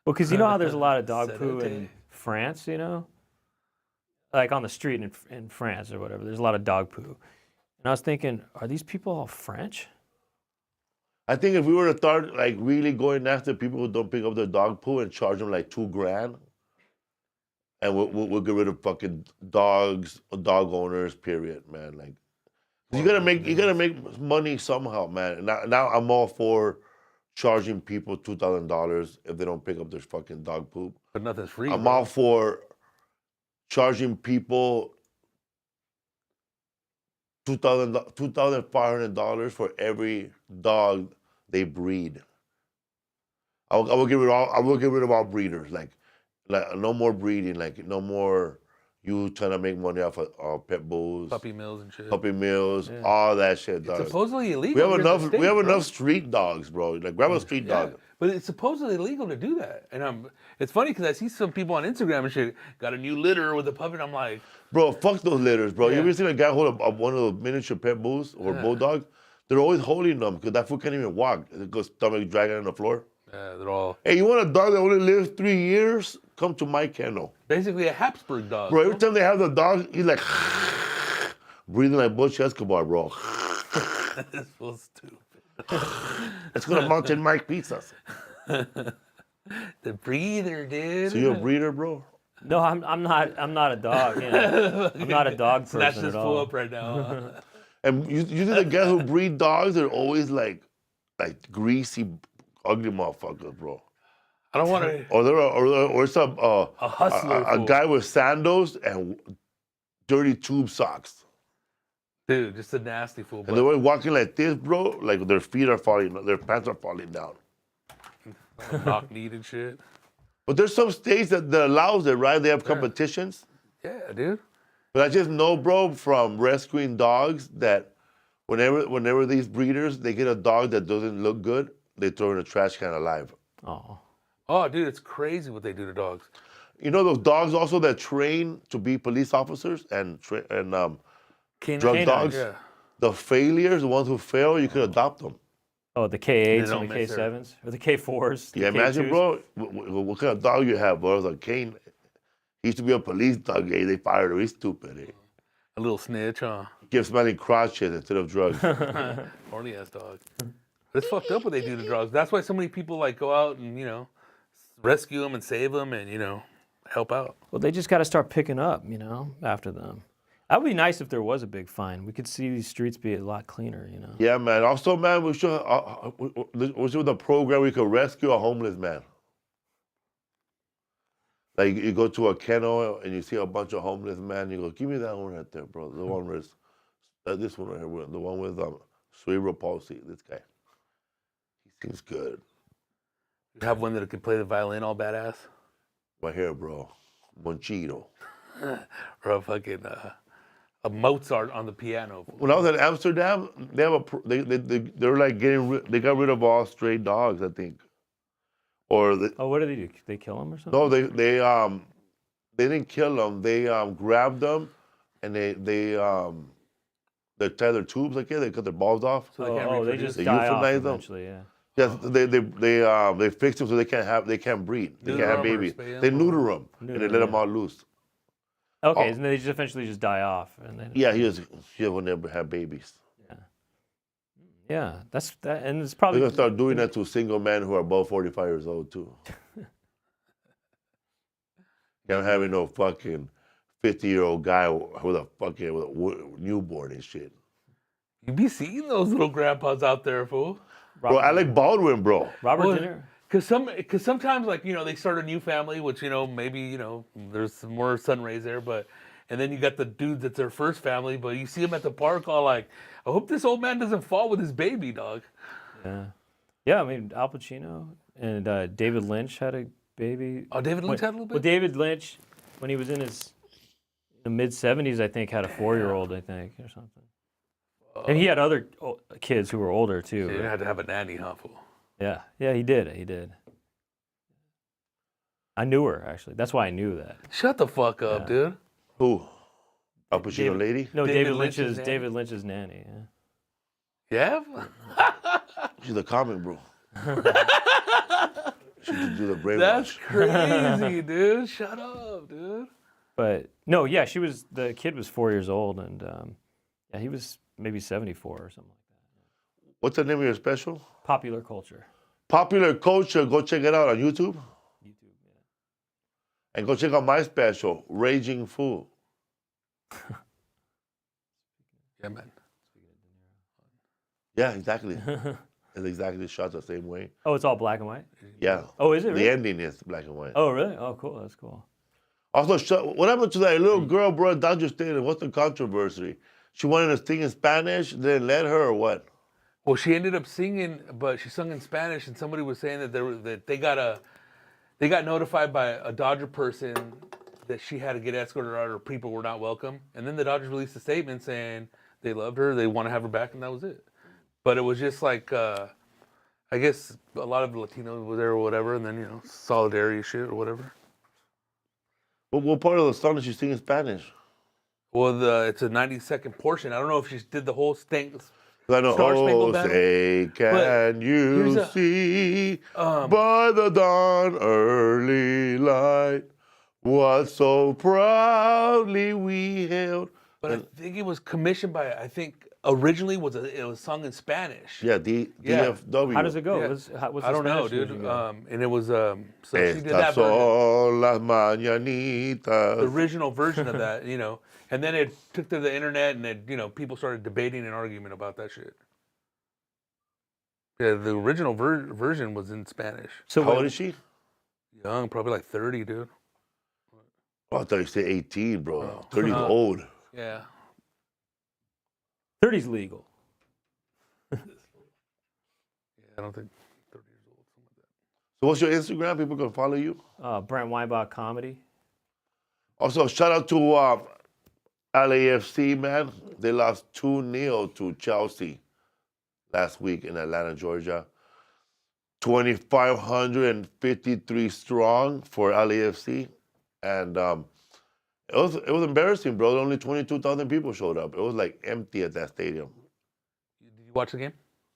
Speaker 2: Well, because you know how there's a lot of dog poo in France, you know? Like on the street in France or whatever, there's a lot of dog poo. And I was thinking, are these people all French?
Speaker 1: I think if we were to start like really going after people who don't pick up their dog poo and charge them like $2,000, and we'll get rid of fucking dogs, dog owners, period, man. Like, you gotta make money somehow, man. Now I'm all for charging people $2,000 if they don't pick up their fucking dog poop.
Speaker 3: But nothing's free.
Speaker 1: I'm
Speaker 3: bro.
Speaker 1: all for charging people $2,500 for every dog they breed. I will get rid of all breeders. Like no more breeding. Like no more you trying to make money off of pet bulls,
Speaker 3: Puppy mills and shit.
Speaker 1: puppy mills, all that shit. Dog.
Speaker 3: Supposedly illegal.
Speaker 1: We have
Speaker 3: here in the
Speaker 1: enough.
Speaker 3: States,
Speaker 1: We have
Speaker 3: bro.
Speaker 1: enough street dogs, bro. Like grab a street dog.
Speaker 3: But it's supposedly illegal to do that. And it's funny because I see some people on Instagram and shit got a new litter with a puppy, and I'm like,
Speaker 1: Bro, fuck those litters, bro. You
Speaker 3: Yeah.
Speaker 1: ever seen a guy hold one of those miniature pet bulls or bulldog? They're always holding them because that fool can't even walk. It goes stomach dragging on the floor.
Speaker 3: they're all
Speaker 1: Hey, you want a dog that only lives 3 years? Come to my kennel.
Speaker 3: basically a Hapsburg dog.
Speaker 1: Bro, every time they have the dog, he's like breathing like Butch Escobar, bro.
Speaker 3: This was stupid.
Speaker 1: Let's go to Mountain Mike Pizzas.
Speaker 3: The breather, dude.
Speaker 1: So you're a breeder, bro?
Speaker 2: No, I'm not a dog. You know? I'm not a dog
Speaker 3: Snatch
Speaker 2: person
Speaker 3: this
Speaker 2: at
Speaker 3: fool
Speaker 2: all.
Speaker 3: up right now.
Speaker 1: And usually the guys who breed dogs are always like greasy, ugly motherfuckers, bro.
Speaker 3: I don't want to.
Speaker 1: Or some
Speaker 3: A hustler.
Speaker 1: a
Speaker 3: fool.
Speaker 1: guy with sandals and dirty tube socks.
Speaker 3: Dude, just a nasty fool.
Speaker 1: And
Speaker 3: But
Speaker 1: they're always walking like this, bro. Like their feet are falling, their pants are falling down.
Speaker 3: knock kneed and shit.
Speaker 1: But there's some states that allows it, right? They have competitions.
Speaker 3: Yeah, dude.
Speaker 1: But I just know, bro, from rescuing dogs that whenever these breeders, they get a dog that doesn't look good, they throw it in a trash can alive.
Speaker 2: Oh.
Speaker 3: Oh, dude, it's crazy what they do to dogs.
Speaker 1: You know those dogs also that train to be police officers and drug
Speaker 3: Canine,
Speaker 1: dogs?
Speaker 3: Yeah.
Speaker 1: The failures, the ones who fail, you could adopt them.
Speaker 2: Oh, the K8s
Speaker 3: don't
Speaker 2: and the
Speaker 3: mess there.
Speaker 2: K7s or the K4s. The
Speaker 1: Yeah, imagine,
Speaker 2: K2s.
Speaker 1: bro, what kind of dog you have, bro? It's a cane. He used to be a police dog. They fired him. He's stupid.
Speaker 3: A little snitch, huh?
Speaker 1: Give smelling crotches instead of drugs.
Speaker 3: Horny ass dog. But it's fucked up what they do to dogs. That's why so many people like go out and rescue them and save them and help out.
Speaker 2: Well, they just got to start picking up, after them. That would be nice if there was a big fine. We could see these streets be a lot cleaner,
Speaker 1: Yeah, man. Also, man, we should the program we could rescue a homeless man. Like you go to a kennel and you see a bunch of homeless men. You go, give me that one right there, bro. The one with this one right here, the one with cerebral palsy. This guy, he seems good.
Speaker 3: You have one that could play the violin all badass,
Speaker 1: Right here, bro. Monchito.
Speaker 3: or a fucking a Mozart on the piano.
Speaker 1: When I was in Amsterdam, they have they're like they got rid of all stray dogs, I think. Or
Speaker 2: Oh, what do they do? They kill them or something?
Speaker 1: no, they didn't kill them. They grabbed them, and they tie their tubes like they cut their balls off.
Speaker 3: So they can't
Speaker 2: they
Speaker 3: reproduce.
Speaker 2: just
Speaker 1: They
Speaker 2: die off
Speaker 1: euthanize them?
Speaker 2: eventually, yeah.
Speaker 1: Yes, they fix them so they can't breed. They
Speaker 3: Neuter
Speaker 1: can't have
Speaker 3: 'em or
Speaker 1: babies.
Speaker 3: spay 'em
Speaker 1: They
Speaker 3: or-
Speaker 1: neuter them and
Speaker 2: Neuter
Speaker 1: they
Speaker 2: 'em,
Speaker 1: let them
Speaker 2: yeah.
Speaker 1: all loose.
Speaker 2: Okay,
Speaker 1: Oh.
Speaker 2: and they just eventually just die off, and then
Speaker 1: Yeah, he will never have babies.
Speaker 2: Yeah. Yeah, that's that, and it's
Speaker 1: They're
Speaker 2: probably
Speaker 1: gonna start doing that to single men who are above 45 years old too. Can't have no fucking 50-year-old guy with a newborn and shit.
Speaker 3: You be seeing those little grandpas out there, fool.
Speaker 1: Bro, Alec Baldwin, bro.
Speaker 2: Robert
Speaker 3: Well,
Speaker 2: De Niro.
Speaker 3: Cause sometimes, like, you know, they start a new family, which, you know, maybe, you know, there's some more sun rays there, but, and then you got the dudes that's their first family, but you see them at the park all like, I hope this old man doesn't fall with his baby, dog.
Speaker 2: Yeah, yeah. I mean, Al Pacino and David Lynch had a baby.
Speaker 3: Oh, David Lynch had a little
Speaker 2: Well,
Speaker 3: bit?
Speaker 2: David Lynch, when he was in his mid-70s, I think, had a 4-year-old, I think, or something. And he had other kids who were older too.
Speaker 3: You had to have a nanny, huh, fool?
Speaker 2: Yeah, yeah, he did. He did. I knew her actually. That's why I knew that.
Speaker 3: Shut the fuck up, dude.
Speaker 1: Who? Al Pacino lady?
Speaker 2: No,
Speaker 3: David
Speaker 2: David
Speaker 3: Lynch's
Speaker 2: Lynch's
Speaker 3: nanny?
Speaker 2: David Lynch's nanny. Yeah.
Speaker 3: Yeah?
Speaker 1: She's a comic, bro. She could do the brainwash.
Speaker 3: That's crazy, dude. Shut up, dude.
Speaker 2: But no, yeah, the kid was 4 years old, and yeah, he was maybe 74 or something like that.
Speaker 1: What's the name of your special?
Speaker 2: Popular culture.
Speaker 1: Popular Culture. Go check it out on YouTube.
Speaker 2: YouTube, yeah.
Speaker 1: And go check out my special, Raging Fool.
Speaker 3: Yeah, man.
Speaker 1: Yeah, exactly. It's exactly shot the same way.
Speaker 2: Oh, it's all black and white?
Speaker 1: Yeah.
Speaker 2: Oh, is it really?
Speaker 1: The ending is black and white.
Speaker 2: Oh, really? Oh, cool. That's cool.
Speaker 1: Also, what happened to that little girl, bro, at Dodger Stadium? What's the controversy? She wanted to sing in Spanish, then let her or what?
Speaker 3: Well, she ended up singing, but she sung in Spanish, and somebody was saying that they got notified by a Dodger person that she had to get escorted out, or people were not welcome. And then the Dodgers released a statement saying they loved her, they want to have her back, and that was it. But it was just like, I guess a lot of Latinos were there or whatever, and then, you know, solidarity shit or whatever.
Speaker 1: What part of the song did she sing in Spanish?
Speaker 3: Well, it's a 90-second portion. I don't know if she did the whole thing.
Speaker 1: I know,
Speaker 3: Star
Speaker 1: oh,
Speaker 3: Spangled Banner.
Speaker 1: say, can you see by the dawn early light what so proudly we held?
Speaker 3: But I think it was commissioned by, I think originally it was sung in Spanish.
Speaker 1: Yeah,
Speaker 3: Yeah.
Speaker 1: DFW.
Speaker 2: How does it go?
Speaker 3: Yeah.
Speaker 2: What's the
Speaker 3: I don't know,
Speaker 2: Spanish
Speaker 3: dude.
Speaker 2: version go?
Speaker 3: And it was so she did
Speaker 1: Estas
Speaker 3: that version.
Speaker 1: son las
Speaker 3: The
Speaker 1: mañanitas.
Speaker 3: original version of that, you know. And then it took to the internet, and it, you know, people started debating and arguing about that shit. Yeah, the original version was in Spanish.
Speaker 2: So
Speaker 1: How old is she?
Speaker 3: Young, probably like 30, dude.
Speaker 1: Oh, I thought you said 18, bro.
Speaker 3: Oh.
Speaker 1: 30 is old.
Speaker 3: Yeah.
Speaker 2: 30's legal.
Speaker 3: Yeah, I don't think 30 years old, something like that.
Speaker 1: So what's your Instagram? People can follow you?
Speaker 2: Brent Weinbach comedy.
Speaker 1: Also, shout out to LAFC, man. They lost 2-0 to Chelsea last week in Atlanta, Georgia. 2,553 strong for LAFC. And it was embarrassing, bro. Only 22,000 people showed up. It was like empty at that stadium.
Speaker 3: Did you watch the game?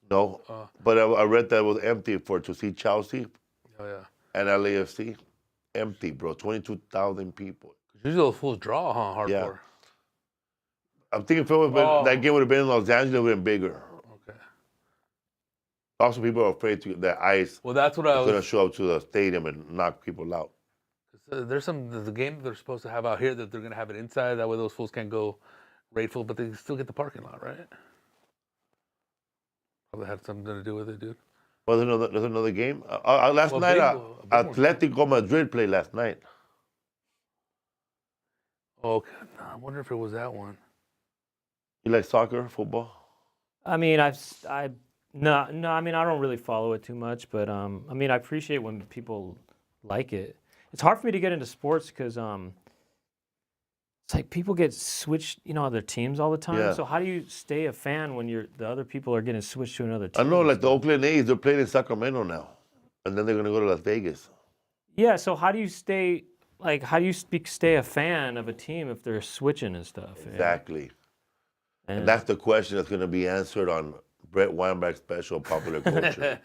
Speaker 1: No, but I read that it was empty to see Chelsea
Speaker 3: Oh, yeah.
Speaker 1: and LAFC. Empty, bro. 22,000 people.
Speaker 3: Usually those fools draw, huh? Hardcore.
Speaker 1: Yeah. I'm thinking if that game would have been in Los Angeles, it would have been bigger.
Speaker 3: Okay.
Speaker 1: Also, people are afraid that ICE
Speaker 3: Well, that's what I
Speaker 1: is going to
Speaker 3: was.
Speaker 1: show up to the stadium and knock people out.
Speaker 3: There's the game that they're supposed to have out here that they're gonna have it inside. That way, those fools can't go raidful, but they still get the parking lot, right? Probably had something to do with it, dude.
Speaker 1: Well, there's another game. Last
Speaker 3: Well,
Speaker 1: night,
Speaker 3: big one.
Speaker 1: Atletico Madrid played last night.
Speaker 3: Okay, I wonder if it was that one.
Speaker 1: You like soccer, football?
Speaker 2: I mean, no. I mean, I don't really follow it too much, but I mean, I appreciate when people like it. It's hard for me to get into sports because it's like people get switched, you know, their teams all the time.
Speaker 1: Yeah.
Speaker 2: So how do you stay a fan when the other people are getting switched to another
Speaker 1: I
Speaker 2: team?
Speaker 1: know, like the Oakland A's, they're playing in Sacramento now, and then they're going to go to Las Vegas.
Speaker 2: Yeah. So how do you stay a fan of a team if they're switching and stuff? yeah?
Speaker 1: Exactly.
Speaker 2: And
Speaker 1: And that's the question that's going to be answered on Brent Weinbach's special, Popular Culture.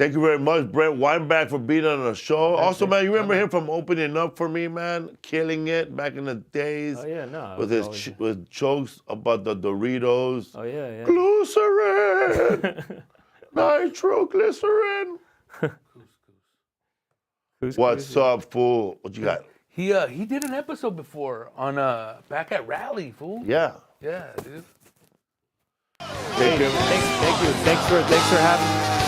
Speaker 1: Thank you very much, Brent Weinbach, for being on the show. Also, man, you remember him from opening up for me, man, killing it back in the days.
Speaker 2: Oh yeah, no.
Speaker 1: With his with jokes about the Doritos.
Speaker 2: Oh yeah,
Speaker 1: Glycerin, nitroglycerin. What's up, fool? What you got?
Speaker 3: He did an episode before on back at Rally, fool.
Speaker 1: Yeah.
Speaker 3: Yeah, dude.
Speaker 2: Thank you. Thanks for having me.